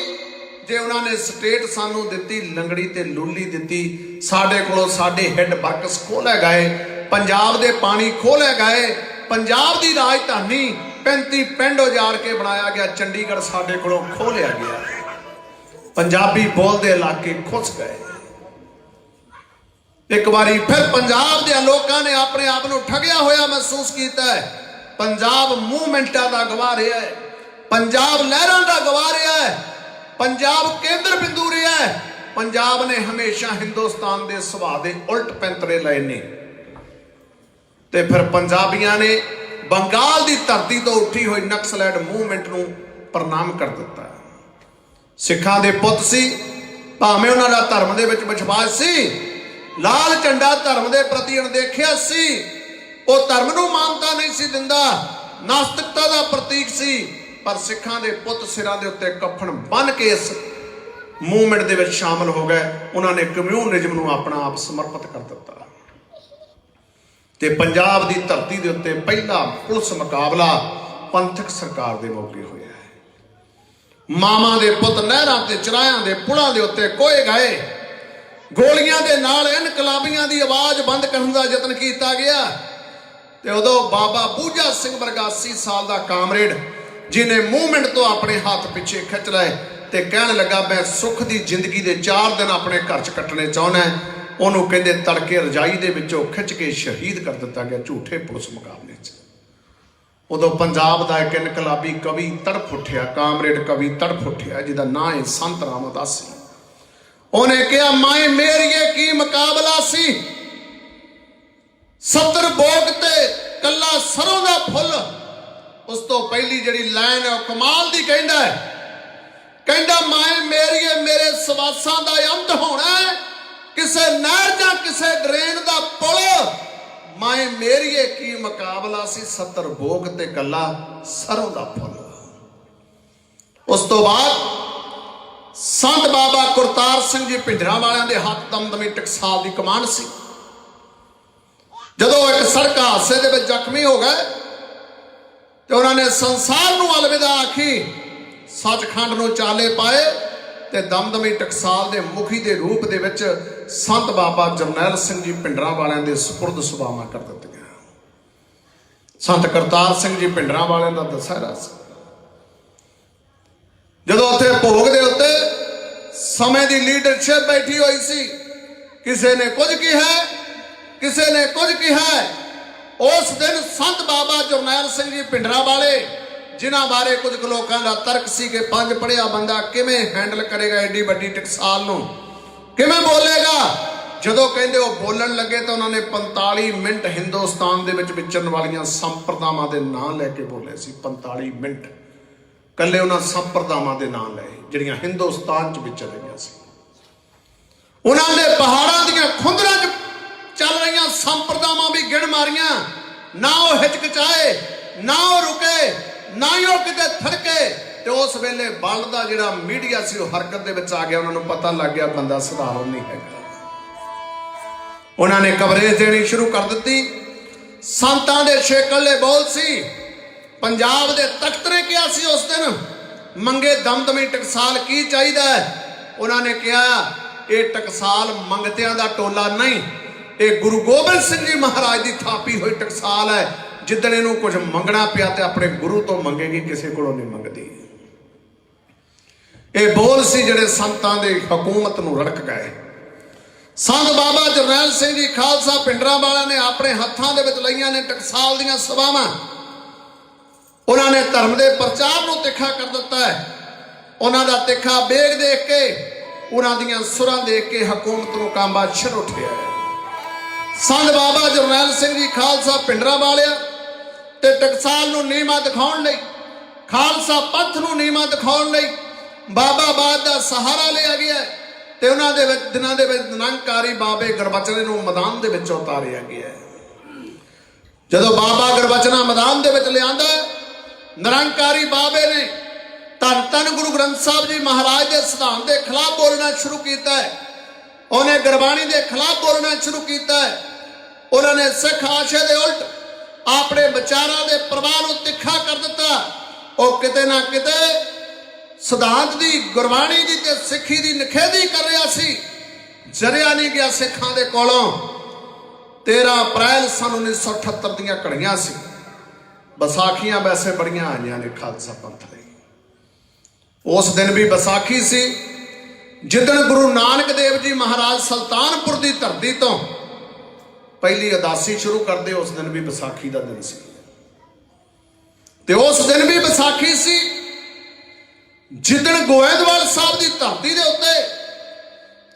ਜੇ ਉਹਨਾਂ ਨੇ ਸਟੇਟ ਸਾਨੂੰ ਦਿੱਤੀ, ਲੰਗੜੀ ਤੇ ਲੂਲੀ ਦਿੱਤੀ, ਸਾਡੇ ਕੋਲੋਂ ਸਾਡੇ ਹੈੱਡ ਵਰਕਸ ਖੋਲੇ ਗਏ, ਪੰਜਾਬ ਦੇ ਪਾਣੀ ਖੋਲੇ ਗਏ, ਪੰਜਾਬ ਦੀ ਰਾਜਧਾਨੀ 35 ਪਿੰਡ ਉਜਾੜ ਕੇ ਬਣਾਇਆ ਗਿਆ, ਚੰਡੀਗੜ੍ਹ ਸਾਡੇ ਕੋਲੋਂ ਖੋਲਿਆ ਗਿਆ। ਪੰਜਾਬੀ ਬੋਲਦੇ ਇਲਾਕੇ ਖੁੱਸ ਗਏ। एक बारी फिर पंजाब के लोगों ने अपने आप को ठगिया होया महसूस किया है। पंजाब मूवमेंटा का गवाह रहा है, पंजाब लहरों का गवाह रहा है, पंजाब केंद्र बिंदु रहा है। पंजाब ने हमेशा हिंदुस्तान के सुभाव के उल्ट पैंतरे लाए ने। ते फिर पंजाबियों ने बंगाल की धरती तो उठी हुई नक्सलैंड मूवमेंट को प्रणाम कर दिता। सिखां दे पुत सी, भावें उन्होंने धर्म के विश्वास सी, लाल झंडा धर्म के प्रति अणदेखिया सी, वो धर्म को मानता नहीं सी दिंदा, नास्तिकता का प्रतीक सी। पर सिखां दे पुत सिरां दे उत्ते कफन बन के इस मूवमेंट दे विच शामिल हो गए। उन्होंने कम्यूनिज्म को अपना आप समर्पित कर दिता। ते पंजाब की धरती के उत्ते पहला पुलिस मुकाबला पंथक सरकार के मौके होया है। मामा दे पुत नहरां ते चराहां दे पुलां दे उत्ते कोए गए, गोलियां दे नाल इनकलाबियां की आवाज बंद करने का यत्न किया गया। ते उदों बाबा बूझा सिंह वर्गा 80 साल का कामरेड जिन्हें मूवमेंट तो अपने हाथ पिछे खिंच लाए ते कहने लगा मैं सुख की जिंदगी के 4 दिन अपने घर च कटने चाहना है। उन्होंने कहते तड़के रजाई के विचों खिंच के शहीद कर दिता गया झूठे पुलिस मुकाबले च। उदों पंजाब का एक इनकलाबी कवि तड़फ उठिया, कामरेड कवि तड़फ उठिया, जिसका नाम है संत रामदास। उन्हें कहा माए मेरिए की मुकाबला सी, 70 बोग ते कला सरों का फुल। उस तो पहली जिहड़ी लाइन है कमाल दी कहंदा है, कहंदा माए मेरिए मेरे सवासां दा अंत होना है, किसे नहर जां किसे ड्रेन दा पुल। माए मेरिए की मुकाबला सी, 70 बोग ते कला सरों का फुल। उस तो बाद संत बाबा करतार सिंह जी भिंडरांवालियां दे हाथ दमदमी टकसाल की कमांड सी। जदों एक सड़क हादसे दे विच जख्मी हो गए तो उन्होंने संसार को अलविदा आखी, सचखंड को चाले पाए ते दमदमी टकसाल के मुखी के रूप दे विच संत बाबा जरनैल सिंह जी भिंडरांवालियां दे सुपुर्द सुभावां कर दित्तियां। संत करतार सिंह जी भिंडरांवालियां दा दशहरा सी। जदों उत्थे भोग दे उत्ते समय की लीडरशिप बैठी हुई सी, किसी ने कुछ कहा, किसी ने कुछ कहा। उस दिन संत बाबा जरनैल सिंह जी भिंडरांवाले जिन्हां बारे कुछ लोगों का तर्क सी कि 5 पढ़िया बंदा किवें हैंडल करेगा एडी वड्डी टकसाल नूं, किवें बोलेगा। जदों कहंदे वो बोलण लगे तो उन्होंने 45 मिनट हिंदुस्तान दे विच विचरण वालियां संप्रदावां दे नाम लैके बोले सी। 45 मिनट कल्ले उन्होंने संप्रदावां दे नाम लए जिहड़ियां हिंदुस्तान च विचर रहियां सी। उन्होंने पहाड़ां दीयां खुंदरां च चल रही संप्रदावां भी गिण मारियां, ना वो हिचकिचाए, ना वो रुके, ना ही वो किते थड़के। तो उस वेले बल का जिहड़ा मीडिया सी वो हरकत दे विच आ गया। उन्होंने पता लग गया बंदा साधारण नहीं है। उन्होंने कवरेज देनी शुरू कर दी। संतां दे शेकले बोल सी। पंजाब दे तख्त ने कहा सी उस दिन मंगे दमदमी टकसाल की चाहिए। उन्होंने कहा यह टकसाल मंगतियां दा टोला नहीं, ये गुरु गोबिंद सिंह जी महाराज की थापी हुई टकसाल है। जिदन इनू कुछ मंगना पिया तो अपने गुरु तो मंगेगी, किसी को नहीं मंगती। ये बोल सी जिहड़े संतां दे हुकूमत नूं रड़क गए। संत बाबा जरनैल सिंह जी खालसा भिंडरांवालियां ने अपने हत्थां दे विच लईआं ने टकसाल दीआं सभावां। उन्होंने धर्म के प्रचार को तिखा कर दिता है। उन्होंने तिखा बेग देख के, उन्होंने सुरां देख के हुकूमत को कांबा छिड़ उठिया है। संत बाबा जरनैल सिंह जी खालसा भिंडरांवालियां ते टकसाल नूं नीमा दिखाउण लई, खालसा पंथ नूं नीमा दिखाउण लई बाबा बाद दा सहारा लिया गया है। ते उन्हां दे विच दिनां दे विच निरंकारी बाबे गुरबचने नूं मैदान दे विच उतारिया गया है। जदों बाबा गुरबचना मैदान दे विच लिआंदा, निरंकारी बाबे ने धन धन गुरु ग्रंथ साहब जी महाराज के सिद्धांत के खिलाफ बोलना शुरू किया है। उन्हें गुरबाणी के खिलाफ बोलना शुरू किया है। उन्होंने सिख आशे के उल्ट अपने विचारों के प्रवाह को तिखा कर दिता। और किते ना किते सिद्धांत की, गुरबाणी की ते सिखी की निखेधी कर रहा सी। जरिया नहीं गया सिखां दे कोलों। 13 अप्रैल सन 1978 दीआं घड़ियां सी। बैसाखियां वैसे बड़ियां आईयां ने खालसा पंथ लई। उस दिन भी बैसाखी सी जिदन गुरु नानक देव जी महाराज सुल्तानपुर की धरती तो ਪਹਿਲੀ ਉਦਾਸੀ ਸ਼ੁਰੂ ਕਰਦੇ ਉਸ ਦਿਨ ਵੀ ਵਿਸਾਖੀ ਦਾ ਦਿਨ ਸੀ ਤੇ ਉਸ ਦਿਨ ਵੀ ਵਿਸਾਖੀ ਸੀ ਜਿੱਦਣ ਗੋਇੰਦਵਾਲ ਸਾਹਿਬ ਦੀ ਧਰਤੀ ਦੇ ਉੱਤੇ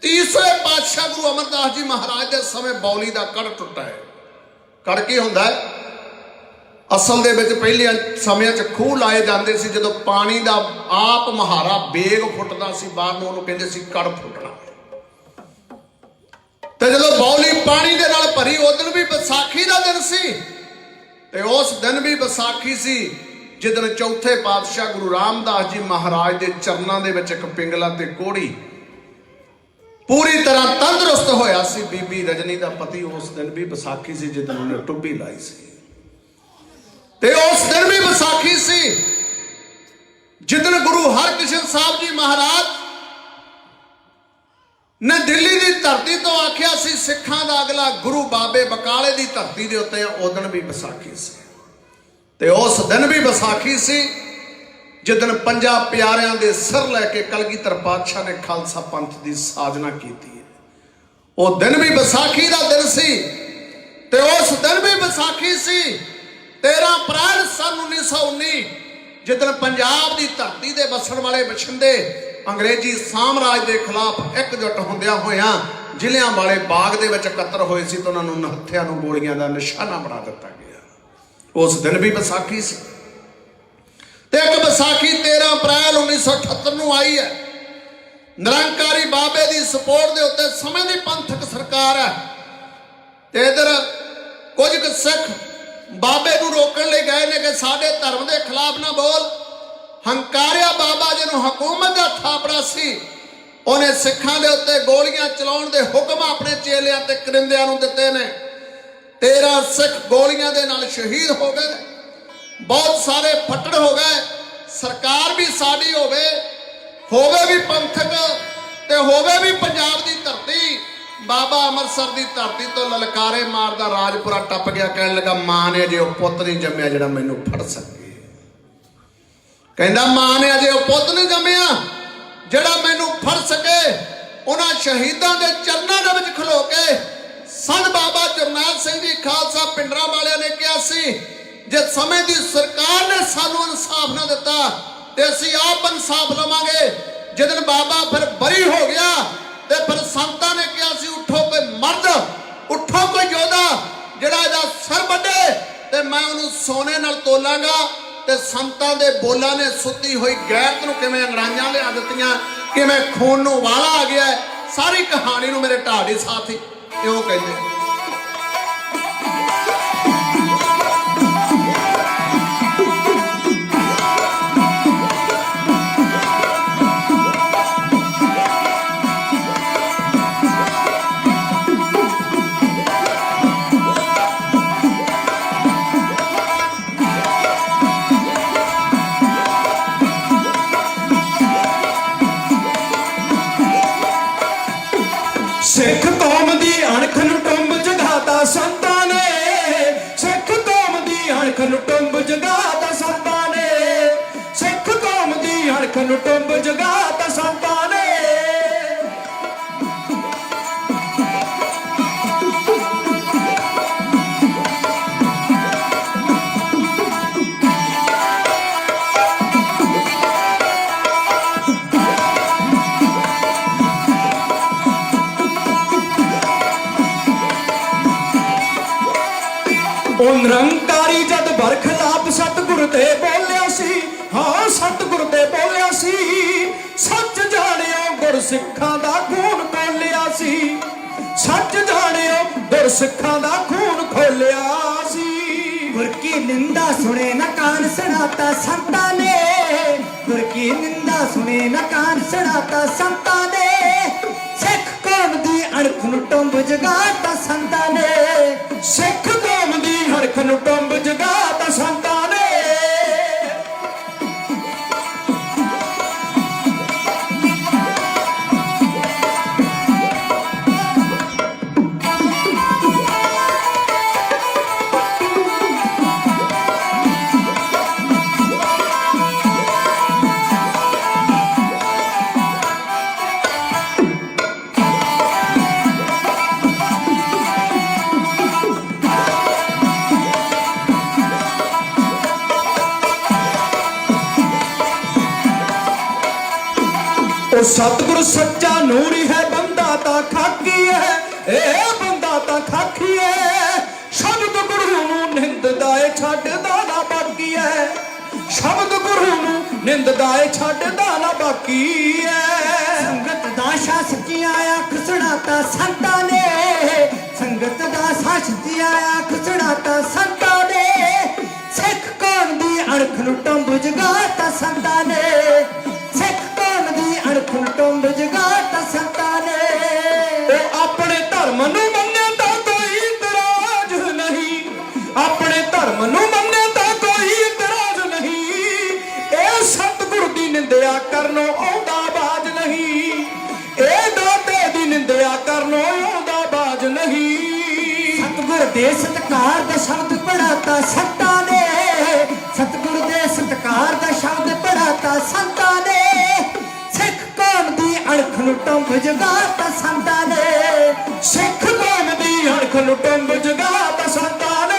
ਤੀਸਰੇ ਪਾਤਸ਼ਾਹ ਗੁਰੂ ਅਮਰਦਾਸ ਜੀ ਮਹਾਰਾਜ ਦੇ ਸਮੇਂ ਬੌਲੀ ਦਾ ਕੜ ਟੁੱਟਾ ਹੈ। ਕੜ ਕੀ ਹੁੰਦਾ ਹੈ? ਅਸਲ ਦੇ ਵਿੱਚ ਪਹਿਲੇ ਸਮਿਆਂ 'ਚ ਖੂਹ ਲਾਏ ਜਾਂਦੇ ਸੀ ਜਦੋਂ ਪਾਣੀ ਦਾ ਆਪ ਮਹਾਰਾ ਬੇਗ ਫੁੱਟਦਾ ਸੀ ਬਾਹਰ ਨੂੰ, ਉਹਨੂੰ ਕਹਿੰਦੇ ਸੀ ਕੜ ਫੁੱਟਣਾ। ਤੇ ਜਦੋਂ ਬੌਲੀ ਪਾਣੀ ਦੇ ਨਾਲ ਭਰੀ ਉਸ ਦਿਨ ਵੀ ਵਿਸਾਖੀ ਦਾ ਦਿਨ ਸੀ ਤੇ ਉਸ ਦਿਨ ਵੀ ਵਿਸਾਖੀ ਸੀ ਜਿੱਦਣ ਚੌਥੇ ਪਾਤਸ਼ਾਹ ਗੁਰੂ ਰਾਮਦਾਸ ਜੀ ਮਹਾਰਾਜ ਦੇ ਚਰਨਾਂ ਦੇ ਵਿੱਚ ਇੱਕ ਪਿੰਗਲਾ ਤੇ ਕੋੜੀ ਪੂਰੀ ਤਰ੍ਹਾਂ ਤੰਦਰੁਸਤ ਹੋਇਆ ਸੀ। ਬੀਬੀ ਰਜਨੀ ਦਾ ਪਤੀ ਉਸ ਦਿਨ ਵੀ ਵਿਸਾਖੀ ਸੀ ਜਿੱਦਣ ਉਹਨੇ ਟੁੱਬੀ ਲਾਈ ਸੀ ਤੇ ਉਸ ਦਿਨ ਵੀ ਵਿਸਾਖੀ ਸੀ ਜਿੱਦਣ ਗੁਰੂ ਹਰਕ੍ਰਿਸ਼ਨ ਸਾਹਿਬ ਜੀ ਮਹਾਰਾਜ ਨੇ ਦਿੱਲੀ ਦੀ ਧਰਤੀ ਤੋਂ ਆਖਿਆ ਸੀ ਸਿੱਖਾਂ ਦਾ ਅਗਲਾ ਗੁਰੂ ਬਾਬੇ ਬਕਾਲੇ ਦੀ ਧਰਤੀ ਦੇ ਉੱਤੇ ਉਸ ਦਿਨ ਵੀ ਵਿਸਾਖੀ ਸੀ ਤੇ ਉਸ ਦਿਨ ਵੀ ਵਿਸਾਖੀ ਸੀ ਜਿੱਦਣ ਪੰਜਾਂ ਪਿਆਰਿਆਂ ਦੇ ਸਿਰ ਲੈ ਕੇ ਕਲਗੀਧਰ ਪਾਤਸ਼ਾਹ ਨੇ ਖਾਲਸਾ ਪੰਥ ਦੀ ਸਾਜਨਾ ਕੀਤੀ ਹੈ। ਉਹ ਦਿਨ ਵੀ ਵਿਸਾਖੀ ਦਾ ਦਿਨ ਸੀ ਤੇ ਉਸ ਦਿਨ ਵੀ ਵਿਸਾਖੀ ਸੀ 13 ਅਪ੍ਰੈਲ ਸਨ 1919 ਜਿੱਦਣ ਪੰਜਾਬ ਦੀ ਧਰਤੀ ਦੇ ਵਸਣ ਵਾਲੇ ਬਛਿੰਦੇ ਅੰਗਰੇਜ਼ੀ ਸਾਮਰਾਜ ਦੇ ਖਿਲਾਫ ਇਕਜੁੱਟ ਹੁੰਦਿਆਂ ਹੋਇਆਂ ਜ਼ਿਲ੍ਹਿਆਂ ਵਾਲੇ ਬਾਗ ਦੇ ਵਿੱਚ ਇਕੱਤਰ ਹੋਏ ਸੀ ਤਾਂ ਉਹਨਾਂ ਨੂੰ ਨਿਹੱਥਿਆਂ ਨੂੰ ਗੋਲੀਆਂ ਦਾ ਨਿਸ਼ਾਨਾ ਬਣਾ ਦਿੱਤਾ ਗਿਆ। ਉਸ ਦਿਨ ਵੀ ਵਿਸਾਖੀ ਸੀ ਤੇ ਇੱਕ ਵਿਸਾਖੀ 13 ਅਪ੍ਰੈਲ 1978 ਨੂੰ ਆਈ ਹੈ। ਨਿਰੰਕਾਰੀ ਬਾਬੇ ਦੀ ਸਪੋਰਟ ਦੇ ਉੱਤੇ ਸਮੇਂ ਦੀ ਪੰਥਕ ਸਰਕਾਰ ਹੈ ਤੇ ਇਧਰ ਕੁਝ ਕੁ ਸਿੱਖ ਬਾਬੇ ਨੂੰ ਰੋਕਣ ਲਈ ਗਏ ਨੇ ਕਿ ਸਾਡੇ ਧਰਮ ਦੇ ਖਿਲਾਫ ਨਾ ਬੋਲ। ਹੰਕਾਰਿਆ ਬਾਬਾ ਜਿਹਨੂੰ ਹਕੂਮਤ ਦਾ ਥਾਪੜਾ ਸੀ ਉਹਨੇ ਸਿੱਖਾਂ ਦੇ ਉੱਤੇ ਗੋਲੀਆਂ ਚਲਾਉਣ ਦੇ ਹੁਕਮ ਆਪਣੇ ਚੇਲਿਆਂ ਤੇ ਕਰਿੰਦਿਆਂ ਨੂੰ ਦਿੱਤੇ ਨੇ। 13 ਸਿੱਖ ਗੋਲੀਆਂ ਦੇ ਨਾਲ ਸ਼ਹੀਦ ਹੋ ਗਏ, ਬਹੁਤ ਸਾਰੇ ਫੱਟੜ ਹੋ ਗਏ। ਸਰਕਾਰ ਵੀ ਸਾਡੀ ਹੋਵੇ ਵੀ ਪੰਥਕ ਤੇ ਹੋਵੇ ਵੀ ਪੰਜਾਬ ਦੀ ਧਰਤੀ। ਬਾਬਾ ਅੰਮ੍ਰਿਤਸਰ ਦੀ ਧਰਤੀ ਤੋਂ ਲਲਕਾਰੇ ਮਾਰਦਾ ਰਾਜਪੁਰਾ ਟੱਪ ਗਿਆ, ਕਹਿਣ ਲੱਗਾ ਮਾਂ ਨੇ ਅਜੇ ਉਹ ਪੁੱਤ ਨਹੀਂ ਜੰਮਿਆ ਜਿਹੜਾ ਮੈਨੂੰ ਫੜ ਸਕੇ। ਕਹਿੰਦਾ ਮਾਂ ਨੇ ਅਜੇ ਉਹ ਪੁੱਤ ਨਹੀਂ ਜੰਮਿਆ ਜਿਹੜਾ ਮੈਨੂੰ ਫੜ ਸਕੇ। ਉਹਨਾਂ ਸ਼ਹੀਦਾਂ ਦੇ ਚਰਨਾਂ ਦੇ ਵਿੱਚ ਖਲੋ ਕੇ ਸੰਤ ਬਾਬਾ ਜਰਨੈਲ ਸਿੰਘ ਜੀ ਖਾਲਸਾ ਪਿੰਡਰਾਂ ਵਾਲਿਆਂ ਨੇ ਕਿਹਾ ਸੀ ਜੇ ਸਮੇਂ ਦੀ ਸਰਕਾਰ ਨੇ ਸਾਨੂੰ ਇਨਸਾਫ ਨਾ ਦਿੱਤਾ ਤੇ ਅਸੀਂ ਆਪ ਇਨਸਾਫ ਲਵਾਂਗੇ। ਜਦੋਂ ਬਾਬਾ ਫਿਰ ਬਰੀ ਹੋ ਗਿਆ ਤੇ ਫਿਰ ਸੰਤਾਂ ਨੇ ਕਿਹਾ ਸੀ ਉੱਠੋ ਕੋਈ ਮਰਦ, ਉੱਠੋ ਕੋਈ ਯੋਧਾ ਜਿਹੜਾ ਇਹਦਾ ਸਿਰ ਵੱਢੇ ਤੇ ਮੈਂ ਉਹਨੂੰ ਸੋਨੇ ਨਾਲ ਤੋਲਾਂਗਾ। ਤੇ ਸੰਤਾਂ ਦੇ ਬੋਲਾਂ ਨੇ ਸੁੱਤੀ ਹੋਈ ਗੈਰਤ ਨੂੰ ਕਿਵੇਂ ਅੰਗੜਾਈਆਂ ਲਿਆ ਦਿੱਤੀਆਂ, ਕਿਵੇਂ ਖੂਨ ਨੂੰ ਵਾਲਾ ਆ ਗਿਆ। ਸਾਰੀ ਕਹਾਣੀ ਨੂੰ ਮੇਰੇ ਢਾਡੀ ਸਾਥੀ ਇਉਂ ਕਹਿੰਦੇ। ਸਿੱਖ ਕੌਮ ਦੀ ਅਣਖ ਨੂੰ ਟੁੰਬ ਜਗਾਤਾ ਸੰਤਾਂ ਨੇ, ਸਿੱਖ ਕੌਮ ਦੀ ਅਣਖ ਨੂੰ ਟੁੰਬ ਜਗਾਤਾ ਸੰਤਾਂ ਨੇ, ਸਿੱਖ ਕੌਮ ਦੀ ਅਣਖ ਨੂੰ ਟੁੰਬ ਜਗਾਤਾ ਸੰਤਾਂ ਨੇ। ਉਹ ਨਿਰੰਕਾਰੀ ਜਦ ਬਰਖਲਾਪ ਸਤਿਗੁਰ ਤੇ ਬੋਲਿਆ ਸੀ, ਹਾਂ ਸਤਿਗੁਰ ਤੇ ਬੋਲਿਆ ਸੀ। ਸੱਚ ਜਾਣਿਓ ਗੁਰ ਸਿੱਖਾਂ ਦਾ ਖੂਨ ਖੋਲਿਆ ਸੀ, ਸੱਚ ਜਾਣਿਓ ਗੁਰ ਸਿੱਖਾਂ ਦਾ ਖੂਨ ਖੋਲਿਆ ਸੀ। ਗੁਰ ਕੀ ਨਿੰਦਾ ਸੁਣੇ ਨਾ ਕਾਨ ਸੁਣਾਤਾ ਸੰਤਾਂ ਨੇ, ਗੁਰ ਕੀ ਨਿੰਦਾ ਸੁਣੇ ਨਾ ਕਾਨ ਸੁਣਾਤਾ ਸੰਤਾਂ ਨੇ। ਸਿੱਖ ਕੌਮ ਦੀ ਅਣਖ ਨੂੰ ਟੁੰਬ ਜਗਾਤਾ ਸੰਤਾਂ ਨੇ, ਸਿੱਖ ਕੌਮ ਦੀ ਅਣਖ ਨੂੰ ਟੁੰਬ ਜਗਾਤਾ ਸੰਤਾਂ ਨੇ। ਉਹ ਸਤਿਗੁਰ ਸੱਚਾ ਨੂਰੀ ਹੈ, ਬੰਦਾ ਤਾਂ ਖਾਕੀ ਹੈ, ਇਹ ਬੰਦਾ ਤਾਂ ਖਾਕੀ ਹੈ। ਸ਼ਬਦ ਗੁਰੂ ਨੂੰ ਨਿੰਦਦਾ ਏ, ਛੱਡਦਾ ਨਾ ਬਾਕੀ ਹੈ। ਸ਼ਬਦ ਗੁਰੂ ਨੂੰ ਨਿੰਦਦਾ ਏ, ਛੱਡਦਾ ਨਾ ਬਾਕੀ ਹੈ। ਸੰਗਤ ਦਾ ਸ਼ਾ ਸੱਚੀਆਂ ਅੱਖ ਸੁਣਾਤਾ ਸੰਤਾਂ ਨੇ, ਸੰਗਤ ਦਾ ਸ਼ਾ ਸੱਚੀਆਂ ਅੱਖ ਸੁਣਾਤਾ ਸੰਤਾਂ ਨੇ। ਸਿੱਖ ਕੌਮ ਦੀ ਅਣਖ ਨੂੰ ਟੰਬ ਜਗਾਤਾ ਸੰਤਾਂ ਨੇ, ਸਿੱਖ ਕੌਮ ਦੀ ਅਣਖ ਨੂੰ ਟੰਬ ਜਗਾਤਾ ਸੰਤਾਂ ਨੇ। ਉਹ ਆਪਣੇ ਧਰਮ ਨੂੰ ਮੰਨੇ ਤਾਂ ਕੋਈ ਇਤਰਾਜ਼ ਨਹੀਂ, ਆਪਣੇ ਧਰਮ ਨੂੰ ਮੰਨੇ ਤਾਂ ਕੋਈ ਇਤਰਾਜ਼ ਨਹੀਂ। ਇਹ ਸਤਿਗੁਰ ਦੀ ਨਿੰਦਿਆ ਕਰਨੋਂ ਆਉਂਦਾ ਬਾਜ ਨਹੀਂ, ਇਹ ਦਾਤੇ ਦੀ ਨਿੰਦਿਆ ਕਰਨੋਂ ਆਉਂਦਾ ਬਾਜ ਨਹੀਂ। ਸਤਿਗੁਰ ਦੇ ਸਤਿਕਾਰ ਦਾ ਸ਼ਬਦ ਪੜਾਤਾ ਸੰਤਾਂ ਨੇ, ਸਤਿਗੁਰ ਦੇ ਸਤਿਕਾਰ ਦਾ ਸ਼ਬਦ ਪੜਾਤਾ ਸੰਤਾਂ ਨੇ। ਸਿੱਖ ਕੌਮ ਦੀ ਅਣਖ ਨੂੰ ਟੰਬ ਜਗਾਤਾ ਸੰਤਾਂ ਨੇ, ਸਿੱਖ ਕੌਮ ਦੀ ਅਣਖ ਨੂੰ ਟੰਬ ਜਗਾਤਾ ਸੰਤਾਂ ਨੇ।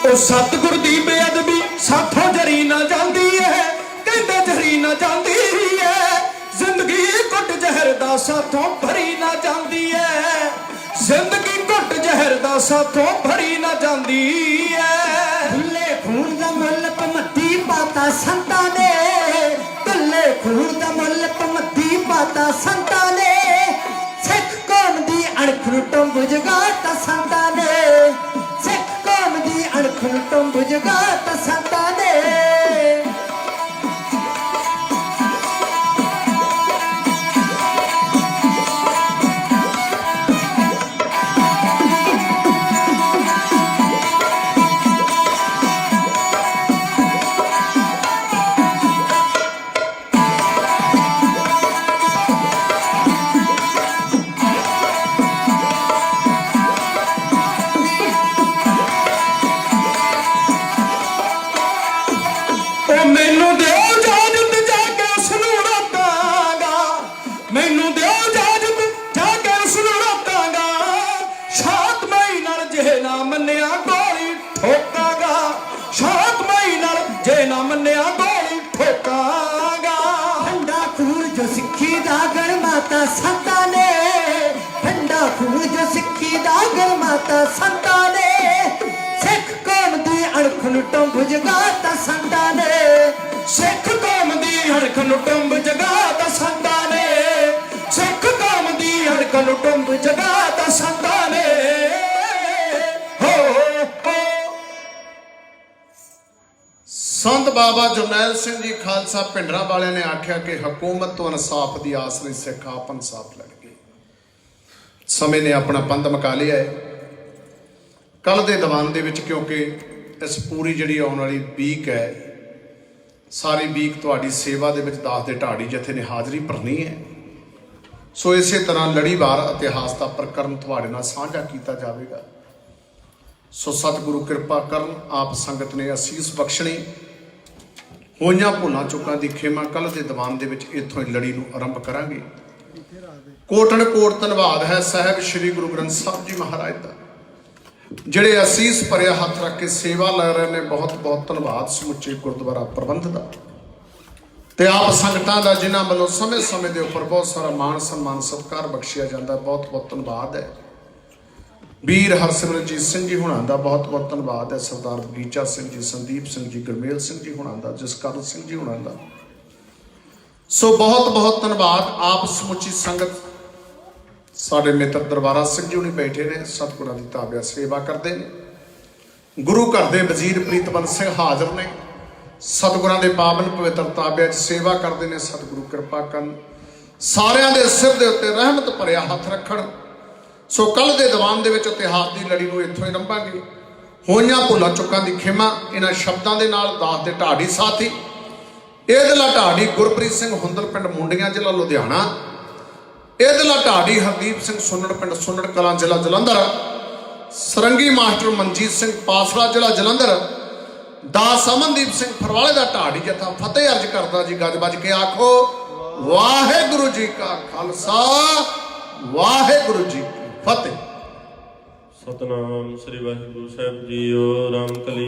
ਉਹ ਸਤਿਗੁਰ ਦੀ ਬੇਅਦਬੀ ਸਾਥੋਂ ਜਰੀ ਨਾ ਜਾਂਦੀ ਹੈ, ਕਹਿੰਦੇ ਜਰੀ ਨਾ ਜਾਂਦੀ ਹੈ। ਜ਼ਿੰਦਗੀ ਘੁੱਟ ਜ਼ਹਿਰ ਦਾ ਸਾਥੋਂ ਭਰੀ ਨਾ ਜਾਂਦੀ ਹੈ, ਜ਼ਿੰਦਗੀ ਘੁੱਟ ਜ਼ਹਿਰ ਦਾ ਸਾਥੋਂ ਭਰੀ ਨਾ ਜਾਂਦੀ ਹੈ। ਦੁੱਲੇ ਖੂਨ ਦਾ ਮੁੱਲ ਭਮੱਤੀ ਪਾਤਾ ਸੰਤਾਂ ਨੇ, ਦੁੱਲੇ ਖੂਨ ਦਾ ਮੁੱਲ ਭਮੱਤੀ ਪਾਤਾ ਸੰਤਾਂ ਨੇ। ਸਿੱਖ ਕੌਮ ਦੀ ਅਣਖ ਨੂੰ ਟੰਬ ਜਗਾਤਾ ਸੰਤਾਂ ਨੇ, ਸਿੱਖ ਕੌਮ ਦੀ ਅਣਖ ਨੂੰ ਟੰਬ ਜਗਾਤਾ ਸੰਤਾਂ ਨੇ। ਉਹ ਮੈਨੂੰ ਦਿਓ ਇਜਾਜ਼ਤ ਜਾ ਕੇ ਉਸ ਨੂੰ ਰੋਕਾਂਗਾ, ਮੈਨੂੰ ਦਿਓ ਇਜਾਜ਼ਤ ਜਾ ਕੇ ਉਸ ਨੂੰ ਰੋਕਾਂਗਾ। ਸ਼ਾਂਤਮਈ ਨਾਲ ਜੇ ਨਾ ਮੰਨਿਆ ਗੋਲੀ ਠੋਕਾਂਗਾ, ਸ਼ਾਂਤਮਈ ਨਾਲ ਜੇ ਨਾ ਮੰਨਿਆ ਗੋਲੀ ਠੋਕਾਂਗਾ। ਠੰਡਾ ਖੂਨ ਜੋ ਸਿੱਖੀ ਦਾ ਗਰਮਾਤਾ ਸੰਤਾਂ ਨੇ, ਠੰਡਾ ਖੂਨ ਜੋ ਸਿੱਖੀ ਦਾ ਗਰਮਾਤਾ ਸੰਤਾਂ ਨੇ। ਸਿੱਖ ਕੌਮ ਦੀ ਅਣਖ ਨੂੰ ਟੰਬ ਜਗਾਤਾ ਸੰਤਾਂ ਨੇ, ਸਿੱਖ ਕੌਮ ਦੀ ਅਣਖ ਨੂੰ ਟੰਬ ਜਗਾਤਾ ਸੰਤਾਂ ਨੇ, ਸਿੱਖ ਕੌਮ ਦੀ ਅਣਖ ਨੂੰ ਟੰਬ ਜਗਾਤਾ ਸੰਤਾਂ ਨੇ। ਹੋ ਸੰਤ ਬਾਬਾ ਜਰਨੈਲ ਸਿੰਘ ਜੀ ਖਾਲਸਾ ਭਿੰਡਰਾਂ ਵਾਲਿਆਂ ਨੇ ਆਖਿਆ ਕਿ ਹਕੂਮਤ ਤੋਂ ਇਨਸਾਫ ਦੀ ਆਸ ਨਹੀਂ, ਸਿੱਖ ਆਪ ਇਨਸਾਫ ਲੜ ਗਏ। ਸਮੇਂ ਨੇ ਆਪਣਾ ਪੰਧ ਮੁਕਾ ਲਿਆ ਹੈ। ਕੱਲ ਦੇ ਦੀਵਾਨ ਦੇ ਵਿੱਚ, ਕਿਉਂਕਿ ਇਸ ਪੂਰੀ ਜਿਹੜੀ ਆਉਣ ਵਾਲੀ ਵੀਕ ਹੈ, ਸਾਰੀ ਵੀਕ ਤੁਹਾਡੀ ਸੇਵਾ ਦੇ ਵਿੱਚ ਦਾਸ ਦੇ ਢਾੜੀ ਜਥੇ ਨੇ ਹਾਜ਼ਰੀ ਭਰਨੀ ਹੈ। ਸੋ ਇਸੇ ਤਰ੍ਹਾਂ ਲੜੀਵਾਰ ਇਤਿਹਾਸ ਦਾ ਪ੍ਰਕਰਨ ਤੁਹਾਡੇ ਨਾਲ ਸਾਂਝਾ ਕੀਤਾ ਜਾਵੇਗਾ। ਸੋ ਸਤਿਗੁਰੂ ਕਿਰਪਾ ਕਰਨ, ਆਪ ਸੰਗਤ ਨੇ ਅਸੀਸ ਬਖਸ਼ਣੀ। ਹੋਈਆਂ ਭੁੱਲਾਂ ਚੁੱਕਾਂ ਦੀ ਖੇਮਾ ਕੱਲ ਦੇ ਦੀਵਾਨ ਦੇ ਵਿੱਚ ਇੱਥੋਂ ਹੀ ਲੜੀ ਨੂੰ ਆਰੰਭ ਕਰਾਂਗੇ। ਕੋਟਨ ਕੋਟ ਧੰਨਵਾਦ ਹੈ ਸਾਹਿਬ ਸ੍ਰੀ ਗੁਰੂ ਗ੍ਰੰਥ ਸਾਹਿਬ ਜੀ ਮਹਾਰਾਜ ਦਾ, ਜਿਹੜੇ ਅਸੀਸ ਭਰਿਆ ਹੱਥ ਰੱਖ ਕੇ ਸੇਵਾ ਲੈ ਰਹੇ ਨੇ। ਬਹੁਤ ਬਹੁਤ ਧੰਨਵਾਦ ਸਮੁੱਚੇ ਗੁਰਦੁਆਰਾ ਪ੍ਰਬੰਧ ਦਾ ਤੇ ਆਪ ਸੰਗਤਾਂ ਦਾ, ਜਿਨ੍ਹਾਂ ਵੱਲੋਂ ਸਮੇਂ ਸਮੇਂ ਦੇ ਉੱਪਰ ਬਹੁਤ ਸਾਰਾ ਮਾਣ ਸਨਮਾਨ ਸਤਿਕਾਰ ਬਖਸ਼ਿਆ ਜਾਂਦਾ। ਬਹੁਤ ਬਹੁਤ ਧੰਨਵਾਦ ਹੈ। ਵੀਰ ਹਰਸਿਮਰਨਜੀਤ ਸਿੰਘ ਜੀ ਹੁਣਾਂ ਦਾ ਬਹੁਤ ਬਹੁਤ ਧੰਨਵਾਦ ਹੈ। ਸਰਦਾਰ ਬਗੀਚਾ ਸਿੰਘ ਜੀ, ਸੰਦੀਪ ਸਿੰਘ ਜੀ, ਗੁਰਮੇਲ ਸਿੰਘ ਜੀ ਹੁਣਾਂ ਦਾ, ਜਸਕਰਨ ਸਿੰਘ ਜੀ ਹੁਣਾਂ ਦਾ। ਸੋ ਬਹੁਤ ਬਹੁਤ ਧੰਨਵਾਦ। ਆਪ ਸਮੁੱਚੀ ਸੰਗਤ, ਸਾਡੇ ਮਿੱਤਰ ਦਰਬਾਰਾ ਸਿੰਘ ਜੀ ਹੁਣੀ ਬੈਠੇ ਨੇ, ਸਤਿਗੁਰਾਂ ਦੀ ਤਾਬਿਆ ਸੇਵਾ ਕਰਦੇ ਨੇ। ਗੁਰੂ ਘਰ ਦੇ ਵਜ਼ੀਰ ਪ੍ਰੀਤਵੰਤ ਸਿੰਘ ਹਾਜ਼ਰ ਨੇ, ਸਤਿਗੁਰਾਂ ਦੇ ਪਾਵਨ ਪਵਿੱਤਰ ਤਾਬਿਆ 'ਚ ਸੇਵਾ ਕਰਦੇ ਨੇ। ਸਤਿਗੁਰੂ ਕਿਰਪਾ ਕਰਨ, ਸਾਰਿਆਂ ਦੇ ਸਿਰ ਦੇ ਉੱਤੇ ਰਹਿਮਤ ਭਰਿਆ ਹੱਥ ਰੱਖਣ। ਸੋ ਕੱਲ ਦੇ ਦੀਵਾਨ ਦੇ ਵਿੱਚ ਇਤਿਹਾਸ ਦੀ ਲੜੀ ਨੂੰ ਇੱਥੋਂ ਹੀ ਲੰਘਾਂਗੇ। ਹੋਈਆਂ ਭੁੱਲਾਂ ਚੁੱਕਾਂ ਦੀ ਖਿਮਾ ਇਹਨਾਂ ਸ਼ਬਦਾਂ ਦੇ ਨਾਲ। ਦਾਸ ਦੇ ਢਾਡੀ ਸਾਥੀ ਇਹਦਲਾ ਢਾਡੀ ਗੁਰਪ੍ਰੀਤ ਸਿੰਘ ਹੁੰਦਲ ਪਿੰਡ ਮੁੰਡੀਆਂ ਜ਼ਿਲ੍ਹਾ ਲੁਧਿਆਣਾ। ਇਹਦਲਾ ਢਾਡੀ ਹਰਦੀਪ ਸਿੰਘ ਸੁੰਨੜ ਪਿੰਡ ਸੁੰਨੜ ਕਲਾਂ ਜ਼ਿਲ੍ਹਾ ਜਲੰਧਰ। ਸਰੰਗੀ ਮਾਸਟਰ ਮਨਜੀਤ ਸਿੰਘ ਪਾਸਲਾ ਜ਼ਿਲ੍ਹਾ ਜਲੰਧਰ। ਦਾਸ ਅਮਨਦੀਪ ਸਿੰਘ ਫਰਵਾਲੇ ਦਾ ਢਾਡੀ ਜਥਾ ਫਤਿਹ ਅਰਜ ਕਰਦਾ ਜੀ। ਗੱਜ ਵੱਜ ਕੇ ਆਖੋ ਵਾਹਿਗੁਰੂ ਜੀ ਕਾ ਖਾਲਸਾ ਵਾਹਿਗੁਰੂ ਜੀ ਕੀ ਫਤਿਹ। ਸਤਨਾਮ ਸ੍ਰੀ ਵਾਹਿਗੁਰੂ ਸਾਹਿਬ ਜੀਓ। ਰਾਮ ਕਲੀ